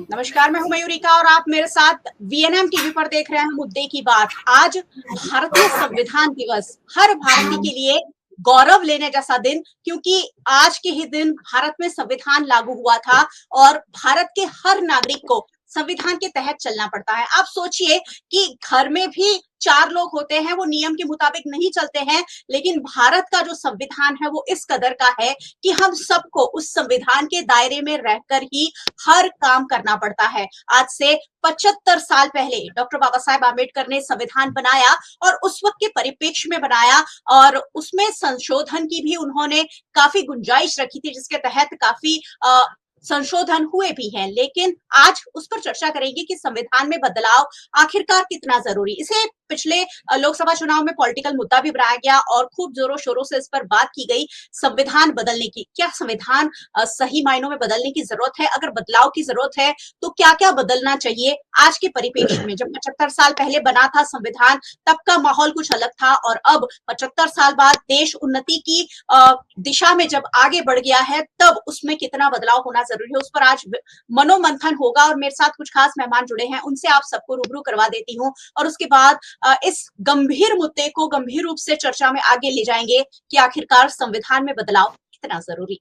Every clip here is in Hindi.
नमस्कार, मैं हूं मयूरिका और आप मेरे साथ वीएनएम टीवी पर देख रहे हैं मुद्दे की बात। आज भारतीय संविधान दिवस, हर भारतीय के लिए गौरव लेने जैसा दिन, क्योंकि आज के ही दिन भारत में संविधान लागू हुआ था और भारत के हर नागरिक को संविधान के तहत चलना पड़ता है। आप सोचिए कि घर में भी 4 लोग होते हैं, वो नियम के मुताबिक नहीं चलते हैं, लेकिन भारत का जो संविधान है वो इस कदर का है कि हम सबको उस संविधान के दायरे में रहकर ही हर काम करना पड़ता है। आज से 75 साल पहले डॉक्टर बाबा साहेब आम्बेडकर ने संविधान बनाया और उस वक्त के परिप्रेक्ष्य में बनाया और उसमें संशोधन की भी उन्होंने काफी गुंजाइश रखी थी, जिसके तहत काफी संशोधन हुए भी हैं। लेकिन आज उस पर चर्चा करेंगे कि संविधान में बदलाव आखिरकार कितना जरूरी। इसे पिछले लोकसभा चुनाव में पॉलिटिकल मुद्दा भी बनाया गया और खूब जोरों शोरों से इस पर बात की गई, संविधान बदलने की। क्या संविधान सही मायनों में बदलने की जरूरत है? अगर बदलाव की जरूरत है तो क्या क्या बदलना चाहिए आज के परिप्रेक्ष्य में? जब 75 साल पहले बना था संविधान, तब का माहौल कुछ अलग था और अब 75 साल बाद देश उन्नति की दिशा में जब आगे बढ़ गया है, तब उसमें कितना बदलाव होना जरूरी है, उस पर आज मनोमंथन होगा। और मेरे साथ कुछ खास मेहमान जुड़े हैं, उनसे आप सबको रूबरू करवा देती हूँ और उसके बाद इस गंभीर मुद्दे को गंभीर रूप से चर्चा में आगे ले जाएंगे कि आखिरकार संविधान में बदलाव कितना जरूरी।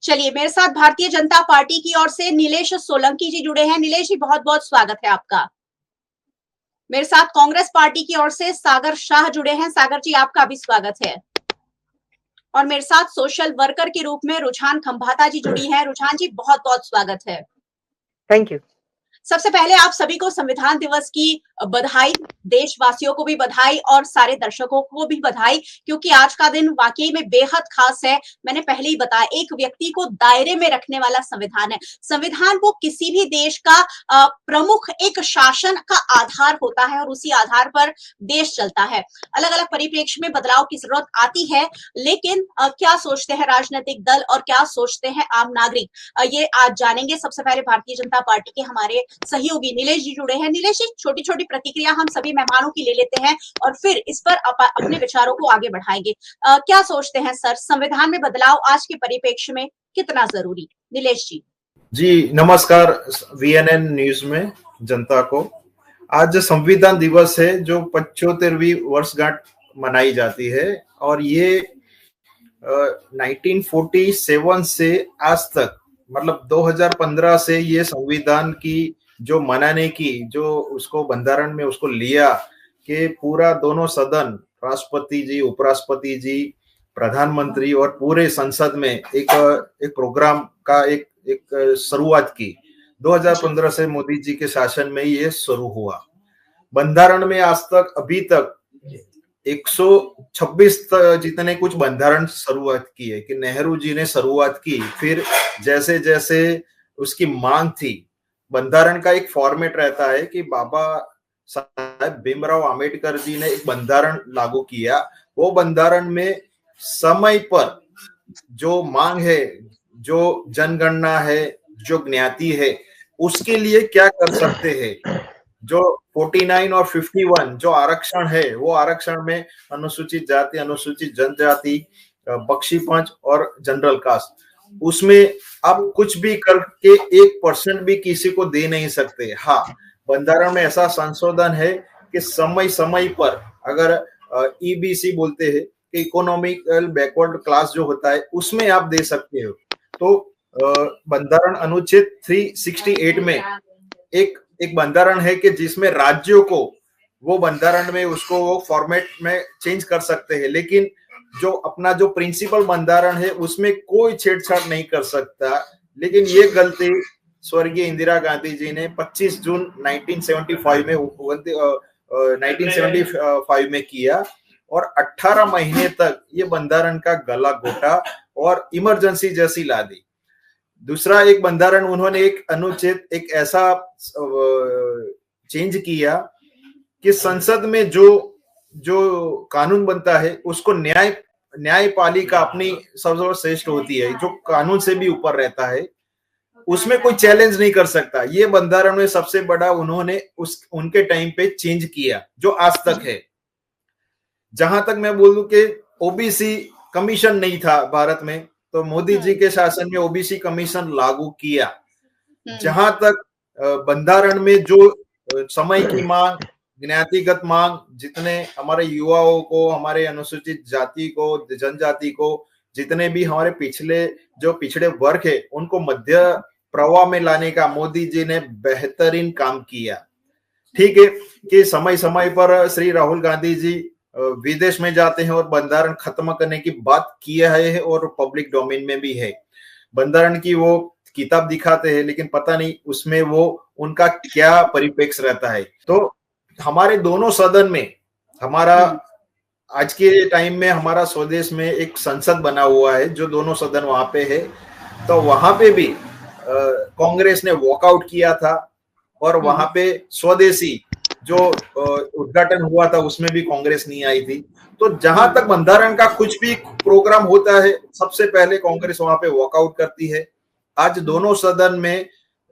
चलिए, मेरे साथ भारतीय जनता पार्टी की ओर से नीलेश सोलंकी जी जुड़े हैं। नीलेश जी, बहुत बहुत स्वागत है आपका। मेरे साथ कांग्रेस पार्टी की ओर से सागर शाह जुड़े हैं। सागर जी, आपका भी स्वागत है। और मेरे साथ सोशल वर्कर के रूप में रुझान खंभाता जी जुड़ी हैं। रुझान जी, बहुत बहुत स्वागत है। Thank you. सबसे पहले आप सभी को संविधान दिवस की बधाई, देशवासियों को भी बधाई और सारे दर्शकों को भी बधाई, क्योंकि आज का दिन वाकई में बेहद खास है। मैंने पहले ही बताया, एक व्यक्ति को दायरे में रखने वाला संविधान है। संविधान वो किसी भी देश का प्रमुख एक शासन का आधार होता है और उसी आधार पर देश चलता है। अलग अलग परिप्रेक्ष्य में बदलाव की जरूरत आती है, लेकिन क्या सोचते हैं राजनीतिक दल और क्या सोचते हैं आम नागरिक, ये आज जानेंगे। सबसे पहले भारतीय जनता पार्टी के हमारे सहयोगी नीलेश जी जुड़े हैं। नीलेश जी, छोटी छोटी प्रतिक्रिया हम सभी मेहमानों की ले लेते हैं और फिर इस पर अपने विचारों को आगे बढ़ाएंगे। क्या सोचते हैं सर, संविधान में बदलाव आज के परिप्रेक्ष्य में कितना जरूरी? नीलेश जी। जी नमस्कार वीएनएन न्यूज में जनता को। आज संविधान दिवस है जो 75वीं वर्षगांठ मनाई जाती है और ये 1947 से आज तक, मतलब 2015 से ये संविधान की जो मनाने की, जो उसको बंधारण में उसको लिया कि पूरा दोनों सदन, राष्ट्रपति जी, उपराष्ट्रपति जी, प्रधानमंत्री और पूरे संसद में एक प्रोग्राम का एक शुरुआत की। 2015 से मोदी जी के शासन में ये शुरू हुआ। बंधारण में आज तक अभी तक 126 जितने कुछ बंधारण शुरुआत की है कि नेहरू जी ने शुरुआत की, फिर जैसे जैसे उसकी मांग थी। बंधारण का एक फॉर्मेट रहता है कि बाबा साहब भीमराव अंबेडकर जी ने एक बंधारण लागू किया। वो बंधारण में समय पर जो मांग है, जो जनगणना है, जो ज्ञाति है, उसके लिए क्या कर सकते हैं, जो 49 और 51 जो आरक्षण है, वो आरक्षण में अनुसूचित जाति, अनुसूचित जनजाति, बख्शी पंच और जनरल कास्ट, उसमें आप कुछ भी करके 1% भी किसी को दे नहीं सकते। हाँ, बंधारण में ऐसा संशोधन है कि समय समय पर अगर ईबीसी बोलते हैं कि इकोनॉमिकल बैकवर्ड क्लास जो होता है, उसमें आप दे सकते हो। तो बंधारण अनुच्छेद 368 में एक बंधारण है कि जिसमें राज्यों को वो बंधारण में उसको वो फॉर्मेट में चेंज कर सकते हैं, लेकिन जो अपना जो प्रिंसिपल बंधारण है उसमें कोई छेड़छाड़ नहीं कर सकता। लेकिन ये गलती स्वर्गीय इंदिरा गांधी जी ने 25 जून 1975 में किया और 18 महीने तक ये बंधारण का गला घोटा और इमरजेंसी जैसी ला दी। दूसरा एक बंधारण उन्होंने एक अनुच्छेद एक ऐसा चेंज किया कि संसद में जो कानून बनता है उसको न्यायपालिका अपनी सबसे श्रेष्ठ होती है, जो कानून से भी ऊपर रहता है, उसमें कोई चैलेंज नहीं कर सकता। ये बंधारण में सबसे बड़ा उन्होंने उनके टाइम पे चेंज किया जो आज तक है। जहां तक मैं बोलूं कि ओबीसी कमीशन नहीं था भारत में, तो मोदी जी के शासन में ओबीसी कमीशन लागू किया। जहां तक बंधारण में जो समय की मांग, ज्ञातिगत मांग, जितने हमारे युवाओं को, हमारे अनुसूचित जाति को, जनजाति को, जितने भी हमारे पिछड़े वर्ग है, उनको मध्य प्रवाह में लाने का मोदी जी ने बेहतरीन काम किया। ठीक है कि समय समय पर श्री राहुल गांधी जी विदेश में जाते हैं और बंधारण खत्म करने की बात किया है और पब्लिक डोमेन में भी है। बंधारण की वो किताब दिखाते हैं, लेकिन पता नहीं उसमें वो उनका क्या परिप्रेक्ष्य रहता है। तो हमारे दोनों सदन में, हमारा आज के टाइम में हमारा स्वदेश में एक संसद बना हुआ है, जो दोनों सदन वहां पे है। तो वहां पे भी कांग्रेस ने वॉकआउट किया था और वहां पे स्वदेशी जो उद्घाटन हुआ था उसमें भी कांग्रेस नहीं आई थी। तो जहां तक बंधारण का कुछ भी प्रोग्राम होता है, सबसे पहले कांग्रेस वहां पे वॉकआउट करती है। आज दोनों सदन में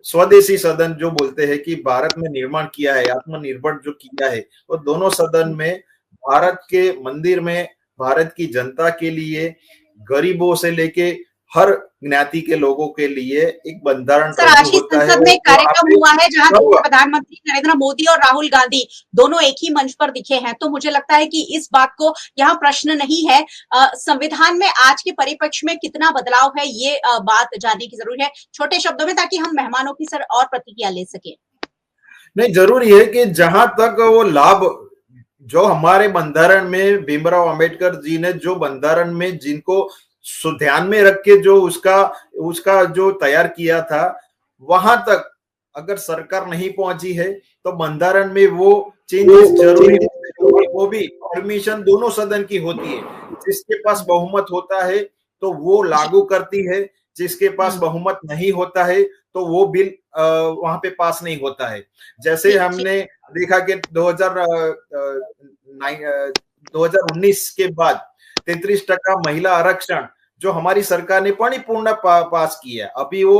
स्वदेशी सदन जो बोलते हैं कि भारत में निर्माण किया है, आत्मनिर्भर जो किया है, वो दोनों सदन में भारत के मंदिर में भारत की जनता के लिए, गरीबों से लेके हर ज्ञाति के लोगों के लिए एक बंधारण सर, आज ही संसद में कार्यक्रम हुआ है जहां प्रधानमंत्री नरेंद्र मोदी और राहुल गांधी दोनों एक ही मंच पर दिखे हैं। तो मुझे लगता है कि इस बात को यहाँ प्रश्न नहीं है। संविधान में आज के परिप्रेक्ष्य में कितना बदलाव है, ये बात जानने की जरूरी है, छोटे शब्दों में, ताकि हम मेहमानों की सर और प्रतिक्रिया ले सके। नहीं, जरूरी है कि जहां तक वो लाभ जो हमारे बंधारण में भीमराव अंबेडकर जी ने जो बंधारण में जिनको ध्यान में रख के जो उसका जो तैयार किया था, वहां तक अगर सरकार नहीं पहुंची है तो बंधारण में वो चेंजेस जरूरी है। वो भी परमिशन दोनों सदन की होती है। जिसके पास बहुमत होता है तो वो लागू करती है, जिसके पास बहुमत नहीं होता है तो वो बिल वहां पे पास नहीं होता है। जैसे हमने देखा कि 2019 के बाद 33% महिला आरक्षण जो हमारी सरकार ने परिपूर्ण पास किया, अभी वो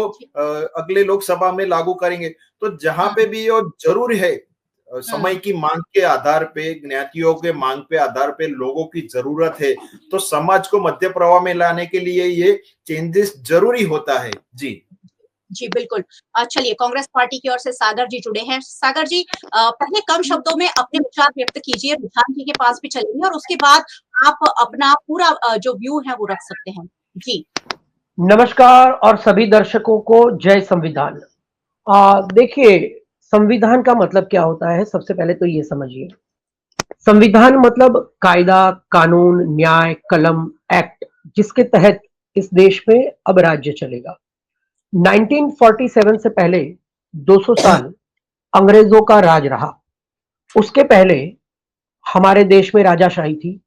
अगले लोकसभा में लागू करेंगे। तो जहां पे भी वो जरूर है, समय की मांग के आधार पे, ज्ञातियों के मांग पे आधार पे लोगों की जरूरत है, तो समाज को मध्य प्रवाह में लाने के लिए ये चेंजेस जरूरी होता है। जी जी बिल्कुल। चलिए, कांग्रेस पार्टी की ओर से सागर जी जुड़े हैं। सागर जी, पहले कम शब्दों में अपने विचार व्यक्त कीजिए, रुझान जी के पास भी चलेंगे और उसके बाद आप अपना पूरा जो व्यू है वो रख सकते हैं। जी नमस्कार और सभी दर्शकों को जय संविधान। देखिए, संविधान का मतलब क्या होता है, सबसे पहले तो ये समझिए। संविधान मतलब कायदा, कानून, न्याय, कलम, एक्ट, जिसके तहत इस देश में अब राज्य चलेगा। 1947 से पहले 200 साल अंग्रेजों का राज रहा। उसके पहले हमारे देश में राजाशाही थी।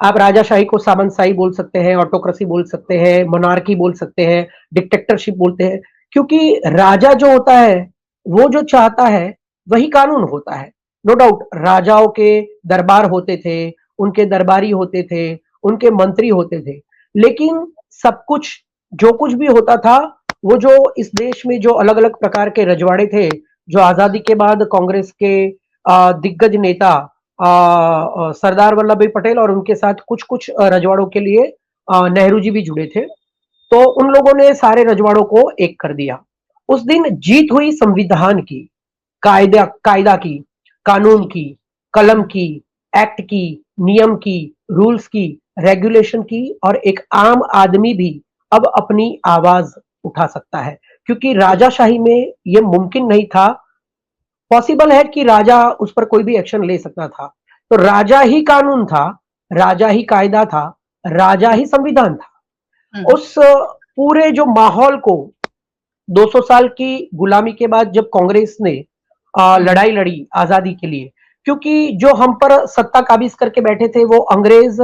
आप राजाशाही को सामंतशाही बोल सकते हैं, ऑटोक्रेसी बोल सकते हैं, मोनार्की बोल सकते हैं, डिक्टेटरशिप बोलते हैं, क्योंकि राजा जो होता है वो जो चाहता है वही कानून होता है। नो डाउट, राजाओं के दरबार होते थे, उनके दरबारी होते थे, उनके मंत्री होते थे, लेकिन सब कुछ जो कुछ भी होता था, वो जो इस देश में जो अलग अलग प्रकार के रजवाड़े थे, जो आजादी के बाद कांग्रेस के दिग्गज नेता सरदार वल्लभ भाई पटेल और उनके साथ कुछ कुछ रजवाड़ों के लिए नेहरू जी भी जुड़े थे, तो उन लोगों ने सारे रजवाड़ों को एक कर दिया। उस दिन जीत हुई संविधान की, कायदा की, कानून की, कलम की, एक्ट की, नियम की, रूल्स की, रेगुलेशन की, और एक आम आदमी भी अब अपनी आवाज उठा सकता है, क्योंकि राजाशाही में यह मुमकिन नहीं था। पॉसिबल है कि राजा उस पर कोई भी एक्शन ले सकता था, तो राजा ही कानून था, राजा ही कायदा था, राजा ही संविधान था। उस पूरे जो माहौल को 200 साल की गुलामी के बाद जब कांग्रेस ने लड़ाई लड़ी आजादी के लिए, क्योंकि जो हम पर सत्ता काबिज करके बैठे थे वो अंग्रेज,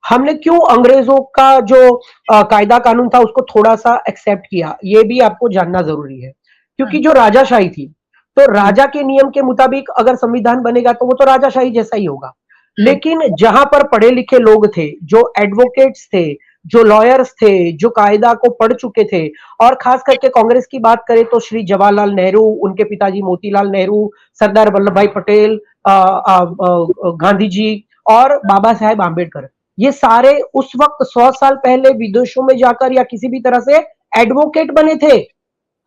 हमने क्यों अंग्रेजों का जो कायदा कानून था उसको थोड़ा सा एक्सेप्ट किया, ये भी आपको जानना जरूरी है। क्योंकि जो राजाशाही थी, तो राजा के नियम के मुताबिक अगर संविधान बनेगा तो वो तो राजाशाही जैसा ही होगा। लेकिन जहां पर पढ़े लिखे लोग थे, जो एडवोकेट्स थे, जो लॉयर्स थे, जो कायदा को पढ़ चुके थे, और खास करके कांग्रेस की बात करें तो श्री जवाहरलाल नेहरू, उनके पिताजी मोतीलाल नेहरू, सरदार वल्लभ भाई पटेल, गांधी जी और बाबा साहेब आंबेडकर, ये सारे उस वक्त 100 साल पहले विदेशों में जाकर या किसी भी तरह से एडवोकेट बने थे।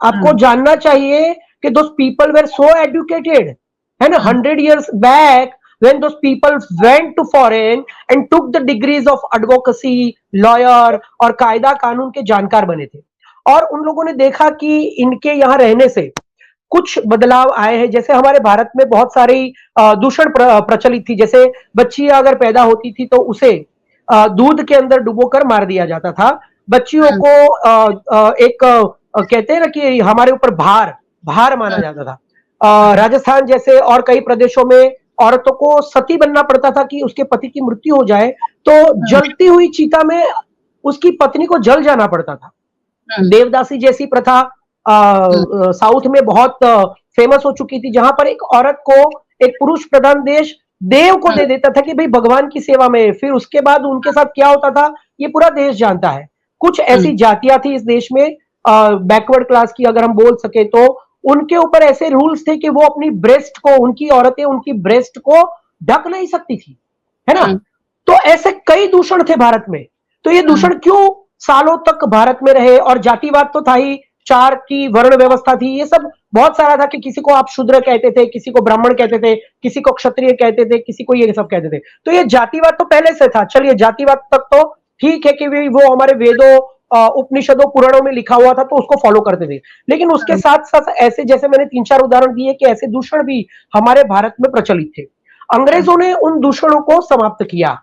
आपको जानना चाहिए कि those people were so educated, है ना, 100 years back when those people went to foreign and took the degrees of advocacy, lawyer और कायदा कानून के जानकार बने थे, और उन लोगों ने देखा कि इनके यहाँ रहने से कुछ बदलाव आए हैं। जैसे हमारे भारत में बहुत सारी दूषण प्रचलित थी, जैसे बच्ची अगर पैदा होती थी तो उसे दूध के अंदर डुबोकर मार दिया जाता था। बच्चियों को एक कहते हैं ना कि हमारे ऊपर भार माना जाता था। राजस्थान जैसे और कई प्रदेशों में औरतों को सती बनना पड़ता था कि उसके पति की मृत्यु हो जाए तो जलती हुई चिता में उसकी पत्नी को जल जाना पड़ता था। देवदासी जैसी प्रथा साउथ में बहुत फेमस हो चुकी थी, जहां पर एक औरत को एक पुरुष प्रधान देश देव को दे देता था कि भाई भगवान की सेवा में। फिर उसके बाद उनके साथ क्या होता था ये पूरा देश जानता है। कुछ ऐसी जातियां थी इस देश में, बैकवर्ड क्लास की अगर हम बोल सके तो, उनके ऊपर ऐसे रूल्स थे कि वो अपनी ब्रेस्ट को, उनकी औरतें उनकी ब्रेस्ट को ढक नहीं सकती थी, है ना। तो ऐसे कई दूषण थे भारत में। तो ये दूषण क्यों सालों तक भारत में रहे? और जातिवाद तो था ही, 4 की वर्ण व्यवस्था थी, ये सब बहुत सारा था कि किसी को आप शूद्र कहते थे, किसी को ब्राह्मण कहते थे, किसी को क्षत्रिय कहते थे, किसी को ये सब कहते थे। तो ये जातिवाद तो पहले से था। चलिए जातिवाद तक तो ठीक है कि वो हमारे वेदों, उपनिषदों, पुराणों में लिखा हुआ था तो उसको फॉलो करते थे, लेकिन उसके साथ साथ ऐसे, जैसे मैंने 3-4 उदाहरण दिए कि ऐसे दूषण भी हमारे भारत में प्रचलित थे। अंग्रेजों ने उन दूषणों को समाप्त किया।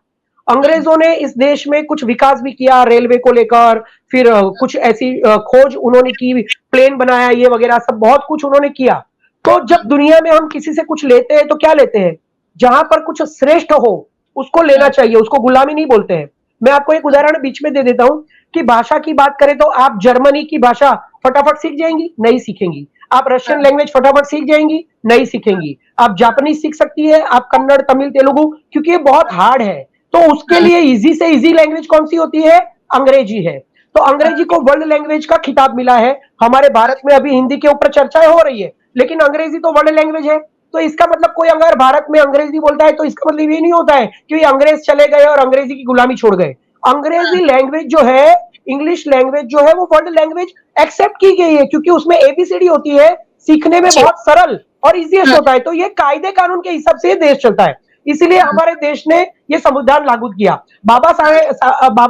अंग्रेजों ने इस देश में कुछ विकास भी किया, रेलवे को लेकर, फिर कुछ ऐसी खोज उन्होंने की, प्लेन बनाया, ये वगैरह सब बहुत कुछ उन्होंने किया। तो जब दुनिया में हम किसी से कुछ लेते हैं तो क्या लेते हैं? जहां पर कुछ श्रेष्ठ हो उसको लेना चाहिए, उसको गुलामी नहीं बोलते हैं। मैं आपको एक उदाहरण बीच में दे देता हूं कि भाषा की बात करें तो आप जर्मनी की भाषा फटाफट सीख जाएंगी? नहीं सीखेंगी। आप रशियन लैंग्वेज फटाफट सीख जाएंगी? नहीं सीखेंगी। आप जापानीज सीख सकती है, आप कन्नड़, तमिल, तेलुगु, क्योंकि ये बहुत हार्ड है। तो उसके लिए इजी से इजी लैंग्वेज कौन सी होती है? अंग्रेजी है। तो अंग्रेजी को वर्ल्ड लैंग्वेज का खिताब मिला है। हमारे भारत में अभी हिंदी के ऊपर चर्चाएं हो रही है, लेकिन अंग्रेजी तो वर्ल्ड लैंग्वेज है। तो इसका मतलब कोई अगर भारत में अंग्रेजी बोलता है तो इसका मतलब ये नहीं होता है कि अंग्रेज चले गए और अंग्रेजी की गुलामी छोड़ गए। अंग्रेजी लैंग्वेज जो है, इंग्लिश लैंग्वेज जो है, वो वर्ल्ड लैंग्वेज एक्सेप्ट की गई है क्योंकि उसमें एबीसीडी होती है, सीखने में बहुत सरल और इजीएस्ट होता है। तो ये कायदे कानून के हिसाब से देश चलता है, इसीलिए हमारे देश ने ये संविधान लागू किया। बाबा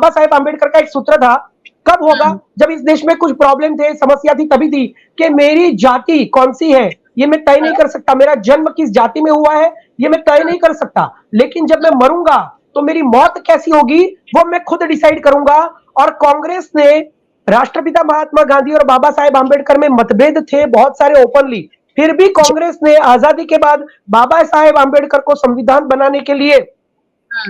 साहेब आंबेडकर का एक सूत्र था, कब होगा? जब इस देश में कुछ प्रॉब्लम थे, समस्या थी, तभी थी कि मेरी जाति कौन सी है ये मैं तय नहीं कर सकता, मेरा जन्म किस जाति में हुआ है ये मैं तय नहीं कर सकता, लेकिन जब मैं मरूंगा तो मेरी मौत कैसी होगी वो मैं खुद डिसाइड करूंगा। और कांग्रेस ने, राष्ट्रपिता महात्मा गांधी और बाबा साहेब आंबेडकर में मतभेद थे बहुत सारे ओपनली, फिर भी कांग्रेस ने आजादी के बाद बाबा साहेब आंबेडकर को संविधान बनाने के लिए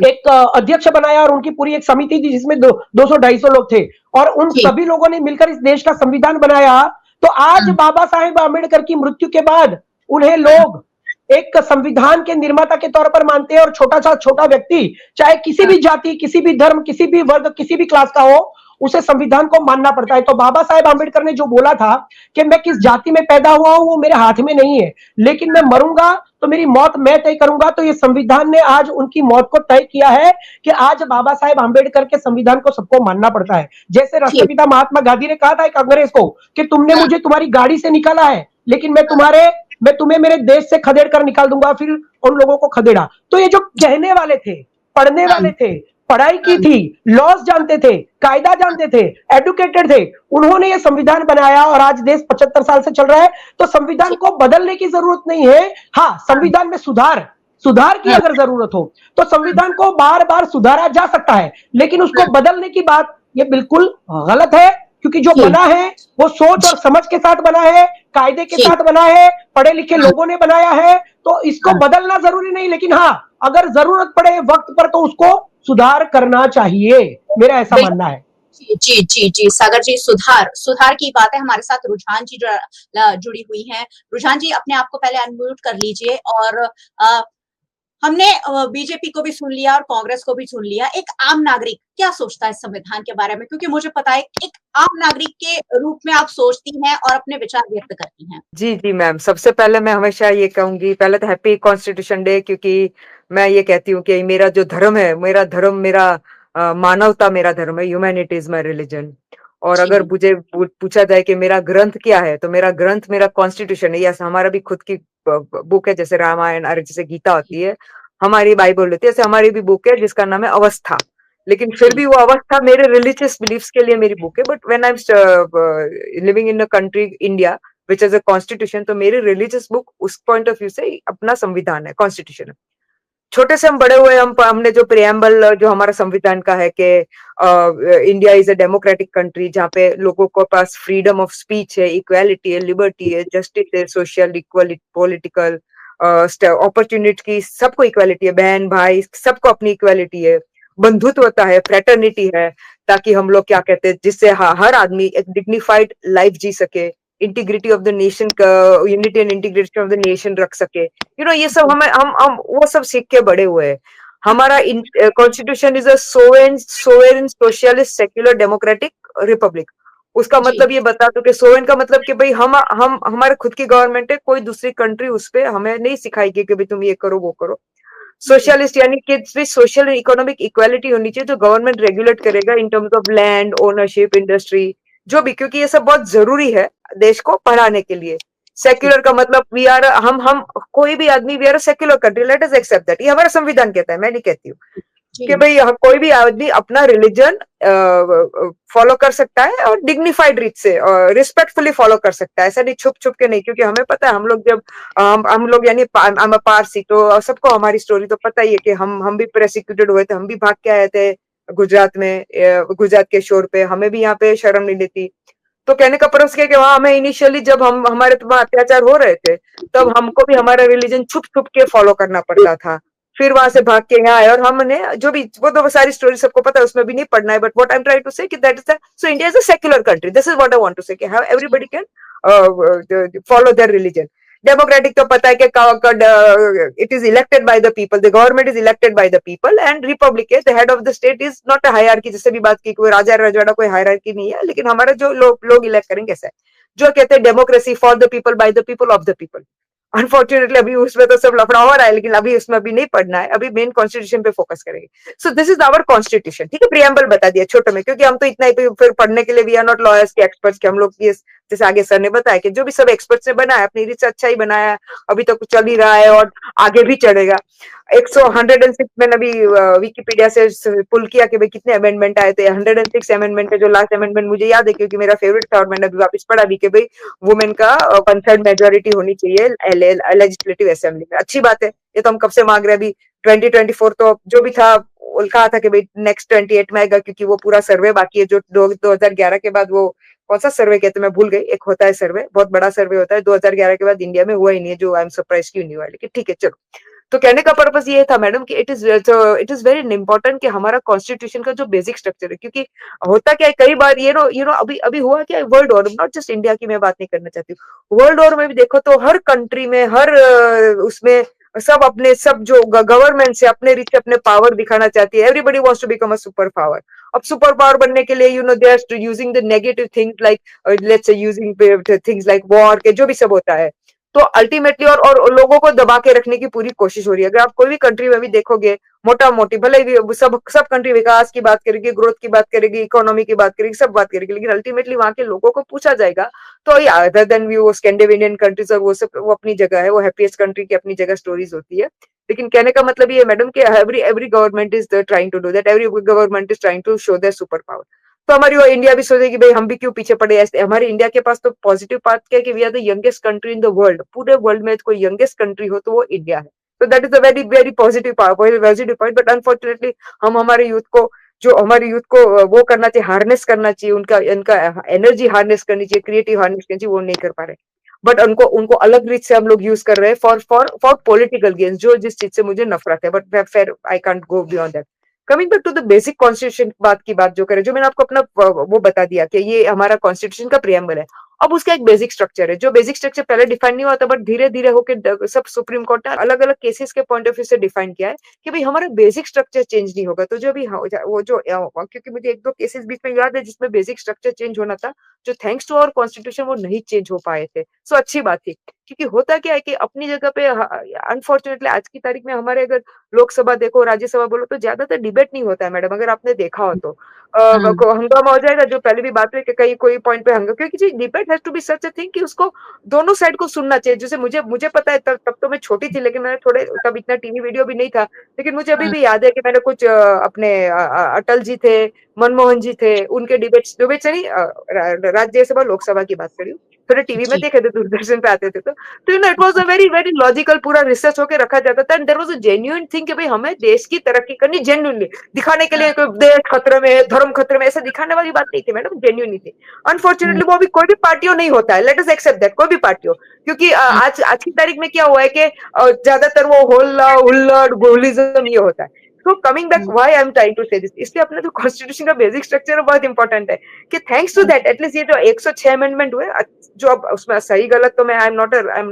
एक अध्यक्ष बनाया और उनकी पूरी एक समिति थी जिसमें 200-250 लोग थे, और उन सभी लोगों ने मिलकर इस देश का संविधान बनाया। तो आज बाबा साहेब आंबेडकर की मृत्यु के बाद उन्हें लोग एक संविधान के निर्माता के तौर पर मानते हैं, और छोटा व्यक्ति चाहे किसी भी जाति, किसी भी धर्म, किसी भी वर्ग, किसी भी क्लास का हो, उसे संविधान को मानना पड़ता है। तो बाबा साहेब आंबेडकर ने जो बोला था कि मैं किस जाति में पैदा हुआ हूं वो मेरे हाथ में नहीं है, लेकिन मैं मरूंगा तो मेरी मौत मैं तय करूंगा। तो ये संविधान ने आज उनकी मौत को तय किया है कि आज बाबा साहेब आंबेडकर के संविधान को सबको मानना पड़ता है। जैसे राष्ट्रपिता महात्मा गांधी ने कहा था एक अंग्रेज को कि तुमने मुझे तुम्हारी गाड़ी से निकाला है, लेकिन मैं तुम्हें मेरे देश से खदेड़ कर निकाल दूंगा। फिर उन लोगों को खदेड़ा। तो ये जो कहने वाले थे, पढ़ने वाले थे, पढ़ाई की थी, लॉज जानते थे, कायदा जानते थे, एडुकेटेड थे, उन्होंने ये संविधान बनाया और आज देश 75 साल से चल रहा है। तो संविधान को बदलने की जरूरत नहीं है। हाँ, संविधान में सुधार की अगर जरूरत हो तो संविधान को बार बार सुधारा जा सकता है, लेकिन उसको बदलने की बात ये बिल्कुल गलत है, क्योंकि जो बना है वो सोच और समझ के साथ बना है, कायदे के साथ बना है, पढ़े लिखे लोगों ने बनाया है। तो इसको बदलना जरूरी नहीं, लेकिन हाँ, अगर जरूरत पड़े वक्त पर तो उसको सुधार करना चाहिए, मेरा ऐसा मानना है। जी जी जी सागर जी, सुधार की बात है। हमारे साथ रुझान जी जुड़ी हुई हैं। रुझान जी, अपने आप को पहले अनम्यूट कर लीजिए। और हमने बीजेपी को भी सुन लिया और कांग्रेस को भी सुन लिया। एक आम नागरिक क्या सोचता है संविधान के बारे में? क्योंकि मुझे पता है एक आम नागरिक के रूप में आप सोचती हैं और अपने विचार व्यक्त करती हैं। जी जी मैम, सबसे पहले मैं हमेशा ये कहूंगी, पहले तो हैप्पी कॉन्स्टिट्यूशन डे, क्योंकि मैं ये कहती हूँ कि मेरा जो धर्म है, मेरा मानवता मेरा धर्म है, ह्यूमैनिटी इज माय रिलीजन। और अगर जी, मुझे पूछा जाए कि मेरा ग्रंथ क्या है, तो मेरा ग्रंथ मेरा कॉन्स्टिट्यूशन है। यस, हमारा भी खुद की बुक है, जैसे रामायण और जैसे गीता होती है, हमारी बाइबल होती है, ऐसे हमारी भी बुक है जिसका नाम है अवस्था। लेकिन फिर जी, भी वो अवस्था मेरे रिलीजियस बिलीफ्स के लिए मेरी बुक है। But when I am living in a country India which is a constitution, तो मेरी रिलीजियस बुक उस पॉइंट ऑफ व्यू से अपना संविधान है, कॉन्स्टिट्यूशन है। छोटे से हम बड़े हुए, हमने जो प्रियम्बल जो हमारा संविधान का है कि India is a democratic country जहाँ पे लोगों को पास फ्रीडम ऑफ स्पीच है, इक्वालिटी है, लिबर्टी है, जस्टिस है, सोशल इक्वालिटी, पॉलिटिकल अपॉर्चुनिटी की सबको इक्वालिटी है, बहन भाई सबको अपनी इक्वालिटी है, बंधुत्वता है, फ्रेटर्निटी है, ताकि हम लोग क्या कहते हैं जिससे हर आदमी एक डिग्निफाइड लाइफ जी सके, इंटीग्रिटी ऑफ द नेशन का, unity and integration of the nation रख सके। ये सब हम वो सब सीख के बड़े हुए हैं। हमारा constitution is a sovereign socialist secular democratic republic. उसका जी, मतलब ये बता दो कि सोवेरेन का मतलब कि भाई हम हमारे खुद की गवर्नमेंट है, कोई दूसरी कंट्री उस पे हमें नहीं सिखाएगी कि भाई तुम ये करो वो करो। जी, सोशलिस्ट यानी कि सोशल एंड इकोनॉमिक इक्वालिटी होनी चाहिए, जो गवर्नमेंट रेगुलेट करेगा in terms of land ownership, industry, जो भी, क्योंकि ये सब बहुत जरूरी है देश को बढ़ाने के लिए। जी, सेक्युलर का मतलब वी आर हम कोई भी आदमी, we are a secular country, let us accept that. ये हमारा संविधान कहता है, मैं नहीं कहती हूँ कि जी, भाई कोई भी आदमी अपना रिलीजन फॉलो कर सकता है और डिग्निफाइड रीत से रिस्पेक्टफुली फॉलो कर सकता है, ऐसा नहीं छुप छुप के नहीं। क्योंकि हमें पता है, हम लोग जब हम लोग यानी हम पारसी, तो सबको हमारी स्टोरी तो पता ही है कि हम भी प्रोसिक्यूटेड हुए थे, हम भी भाग के आए थे गुजरात में, गुजरात के शोर पे, हमें भी यहाँ पे शर्म नहीं लेती। तो कहने का पर्पस क्या है कि वहां हमें इनिशियली जब हम हमारे पे अत्याचार हो रहे थे, तब हमको भी हमारा रिलीजन छुप छुप के फॉलो करना पड़ता था। फिर वहां से भाग के यहाँ आए, और हमने जो भी, वो तो सारी स्टोरी सबको पता है, उसमें भी नहीं पढ़ना है। But what I am trying to say कि that is so India is a secular country, this is what I want to say कि how everybody can follow their religion. Democratic तो पता है कि it is elected by the people, the government is elected by the people, and republic the head of the state is not a hierarchy, जिससे भी बात की, कोई राजा रजवाड़ा कोई हायरार्की नहीं है। लेकिन हमारा जो लोग इलेक्ट करेंगे कैसा है, जो कहते हैं democracy for the people bye the people of the people. Unfortunately अभी उसमें तो सब लफड़ा हो रहा है, लेकिन अभी उसमें अभी नहीं पढ़ना है, अभी मेन कॉन्स्टिट्यूशन पे फोकस करेंगे। So this is our constitution, ठीक है। प्रियम्बल बता दिया छोटे में, क्योंकि हम तो इतना ही फिर पढ़ने के लिए वी आर नॉट लॉयर्स के एक्सपर्ट्स के हम लोग, जैसे आगे सर ने बताया कि जो भी सब एक्सपर्ट्स ने बनाया अपनी रीत से अच्छा ही बनाया, अभी तो कुछ चल ही रहा है और आगे भी चलेगा। 106 में अभी विकिपीडिया से पुल किया कि भाई कितने अमेंडमेंट आए थे। 106 अमेंडमेंट है, जो लास्ट अमेंडमेंट मुझे याद है क्योंकि मेरा फेवरेट था, और मैंने अभी वापस पढ़ा भी कि भाई वुमेन का कंसर्न मेजोरिटी होनी चाहिए लेजिस्लेटिव असेंबली में। अच्छी बात है, ये तो हम कब से मांग रहे हैं। अभी 2024 तो जो भी था, कहा था कि भाई नेक्स्ट 28 में आएगा, क्योंकि वो पूरा सर्वे बाकी है, जो 2011 के बाद, वो कौन सा सर्वे कहते हैं मैं भूल गई, एक होता है सर्वे, बहुत बड़ा सर्वे होता है, 2011 के बाद इंडिया में हुआ ही नहीं है, जो आई एम सरप्राइज क्यों नहीं हुआ, लेकिन ठीक है चलो। तो कहने का पर्पस ये था मैडम कि इट इज वेरी इंपॉर्टेंट कि हमारा कॉन्स्टिट्यूशन का जो बेसिक स्ट्रक्चर है, क्योंकि होता क्या है कई बार, अभी अभी हुआ क्या, world war, not just India की मैं बात नहीं करना चाहती हूँ, वर्ल्ड वॉर में भी देखो तो हर कंट्री में, हर उसमें सब अपने, सब जो गवर्नमेंट से अपने रीच से अपने पावर दिखाना चाहती है। Everybody wants to become a super power. अब सुपर पावर बनने के लिए they are using the negative things like let's say using things like war के, जो भी सब होता है। तो अल्टीमेटली और लोगों को दबा के रखने की पूरी कोशिश हो रही है। अगर आप कोई भी कंट्री में भी देखोगे, मोटा मोटी भले ही सब कंट्री विकास की बात करेगी, ग्रोथ की बात करेगी, इकोनॉमी की बात करेगी, सब बात करेगी, लेकिन अल्टीमेटली वहां के लोगों को पूछा जाएगा तो अदर देन वो स्कैंडिनेवियन कंट्रीज और वो सब, वो अपनी जगह है, वो हैप्पीएस्ट कंट्री की अपनी जगह स्टोरीज होती है। लेकिन कहने का मतलब ये मैडम कि every government is trying to do that, every government is trying to show their super power. तो हमारी वो इंडिया भी सोचेगी भाई हम भी क्यों पीछे पड़े। ऐसे हमारे इंडिया के पास तो पॉजिटिव बात क्या है कि we are the youngest country in the world. पूरे वर्ल्ड में कोई यंगेस्ट कंट्री हो तो वो इंडिया है। तो that is a very very positive point. But unfortunately हम हमारे यूथ को, जो हमारे यूथ को वो करना चाहिए, हार्नेस करना चाहिए, उनका एनर्जी हार्नेस करनी चाहिए, क्रिएटिव हार्नेस करनी चाहिए, वो नहीं कर पा रहे। बट उनको उनको अलग रीच से हम लोग यूज कर रहे हैं फॉर पॉलिटिकल गेम्स, जो जिस चीज से मुझे नफरत है। बट फिर I can't go beyond that. Coming back to the basic constitution बात की बात जो करे, जो मैंने आपको अपना वो बता दिया कि ये हमारा कॉन्स्टिट्यूशन का प्रियम्बल है। अब उसका एक बेसिक स्ट्रक्चर है, जो बेसिक स्ट्रक्चर पहले डिफाइन नहीं हुआ था, बट धीरे धीरे होकर सब सुप्रीम कोर्ट ने अलग अलग केसेस के पॉइंट ऑफ व्यू से डिफाइन किया है कि भाई हमारा बेसिक स्ट्रक्चर चेंज नहीं होगा। तो जो भी वो जो क्योंकि मुझे एक दो केसेस बीच में याद है जिसमें बेसिक स्ट्रक्चर चेंज होना था, जो थैंक्स टू आवर कॉन्स्टिट्यूशन वो नहीं चेंज हो पाए थे। सो अच्छी बात थी, क्योंकि होता क्या है कि अपनी जगह पे अनफॉर्चुनेटली आज की तारीख में हमारे अगर लोकसभा देखो, राज्यसभा बोलो, तो ज्यादातर डिबेट नहीं होता है मैडम, अगर आपने देखा हो तो हंगामा हो जाएगा। जो पहले भी बात हुई कि कहीं कोई पॉइंट पे हंगामा, क्योंकि debate has to be such a thing कि उसको दोनों साइड को सुनना चाहिए। जैसे मुझे पता है, तब तो मैं छोटी थी, लेकिन मैंने थोड़े तब इतना टीवी वीडियो भी नहीं था, लेकिन मुझे अभी भी याद है कि मैंने कुछ अपने अटल जी थे, मनमोहन जी थे, उनके डिबेट्स से नहीं, राज्यसभा लोकसभा की बात करी, थोड़े टीवी में देखे थे, दूरदर्शन पे आते थे, तो it was a very very logical, पूरा रिसर्च होके रखा जाता था। And there was a genuine thing कि भाई हमें देश की तरक्की करनी, जेन्युइनली दिखाने के लिए कोई देश खतरे में है, धर्म खतरे में, ऐसे दिखाने वाली बात नहीं थी मैडम, जेन्युइन थी। अनफॉर्चुनेटली वो अभी कोई भी पार्टियों नहीं होता है, लेट अस एक्सेप्ट दैट, कोई भी पार्टी हो, क्योंकि आज की तारीख में क्या हुआ है कि ज्यादातर वो होल्ला हुल्लड़ गोलिज्म ये होता है। So coming back, why I'm trying to say this, इसलिए अपने जो कॉन्स्टिट्यूशन का बेसिक स्ट्रक्चर है बहुत इंपॉर्टेंट है कि थैंक्स टू दैट एटलीस्ट ये जो 106 अमेंडमेंट हुए, जो अब उसमें सही गलत तो मैं I am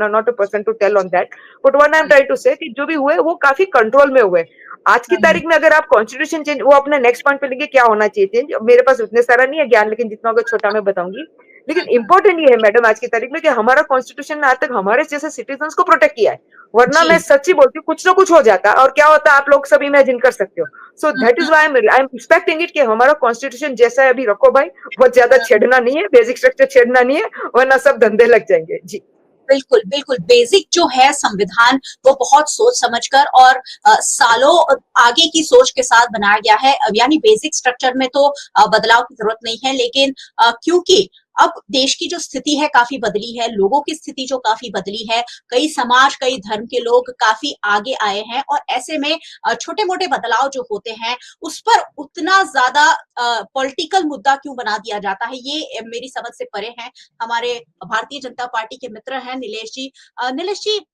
not a person to tell on that, but what I am trying to say कि जो भी हुए वो काफी कंट्रोल में हुए। आज की तारीख में अगर आप कॉन्स्टिट्यूशन चेंज, वो अपने नेक्स्ट पॉइंट पे लेंगे क्या होना चाहिए चेंज, मेरे पास उतने सारा नहीं है ज्ञान, लेकिन जितना होगा छोटा मैं बताऊंगी। लेकिन इंपॉर्टेंट ये है मैडम आज की तारीख में कि हमारा कॉन्स्टिट्यूशन ने आज तक हमारे जैसे सिटीजन्स को प्रोटेक्ट किया है, वरना मैं सच्ची बोलती हूँ कुछ ना कुछ हो जाता, और क्या होता आप लोग सब इमेजिन कर सकते हो। So that is why I am expecting it कि हमारा कॉन्स्टिट्यूशन जैसा है अभी रखो भाई, बहुत ज्यादा छेड़ना नहीं है, बेसिक स्ट्रक्चर छेड़ना नहीं है, वरना सब धंधे लग जाएंगे। जी बिल्कुल बिल्कुल, बेसिक जो है संविधान वो बहुत सोच समझकर और सालों आगे की सोच के साथ बनाया गया है, यानी बेसिक स्ट्रक्चर में तो बदलाव की जरूरत नहीं है, लेकिन क्योंकि अब देश की जो स्थिति है काफी बदली है, लोगों की स्थिति जो काफी बदली है, कई समाज कई धर्म के लोग काफी आगे आए हैं, और ऐसे में छोटे मोटे बदलाव जो होते हैं उस पर उतना ज्यादा पॉलिटिकल मुद्दा क्यों बना दिया जाता है, ये मेरी समझ से परे है। हमारे भारतीय जनता पार्टी के मित्र हैं नीलेश जी। नीलेश जी,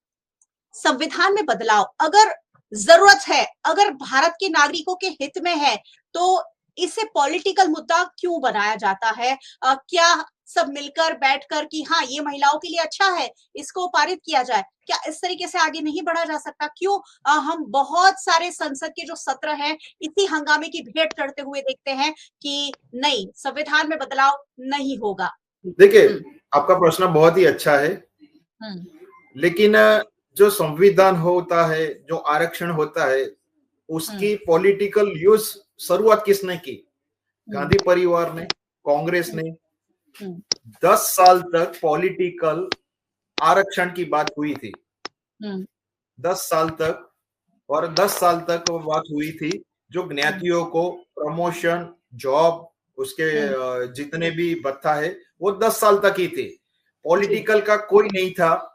संविधान में बदलाव अगर जरूरत है, अगर भारत के नागरिकों के हित में है, तो इसे पॉलिटिकल मुद्दा क्यों बनाया जाता है? क्या सब मिलकर बैठकर कि हाँ ये महिलाओं के लिए अच्छा है, इसको पारित किया जाए, क्या इस तरीके से आगे नहीं बढ़ा जा सकता? क्यों हम बहुत सारे संसद के जो सत्र हैं इसी हंगामे की भेंट चढ़ते हुए देखते हैं कि नहीं, संविधान में बदलाव नहीं होगा? देखिए, आपका प्रश्न बहुत ही अच्छा है, लेकिन जो संविधान होता है, जो आरक्षण होता है, उसकी पॉलिटिकल यूज शुरुआत किसने की? गांधी परिवार ने, कांग्रेस ने। 10 साल तक पॉलिटिकल आरक्षण की बात हुई थी, 10 साल तक, और 10 साल तक वो बात हुई थी जो ज्ञातियों को प्रमोशन, जॉब, उसके जितने भी भत्ता है वो 10 साल तक ही थे। पॉलिटिकल का कोई नहीं था।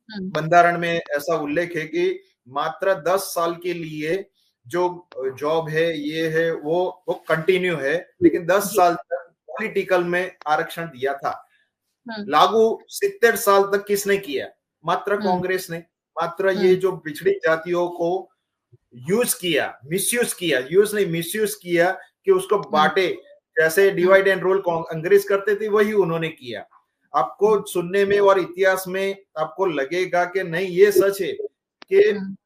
बंधारण में ऐसा उल्लेख है कि मात्र 10 साल के लिए जो जॉब है, ये है, वो कंटिन्यू है, लेकिन 10 साल तक पॉलिटिकल में आरक्षण दिया था। लागू 70 साल तक किसने किया? मात्र कांग्रेस ने। मात्र ये जो पिछड़ी जातियों को यूज किया, मिसयूज किया, यूज नहीं मिसयूज किया, कि उसको बांटे, जैसे डिवाइड एंड रूल अंग्रेज करते थे वही उन्होंने किया। आपको सुनने में और इतिहास में आपको लगेगा कि नहीं ये सच है कि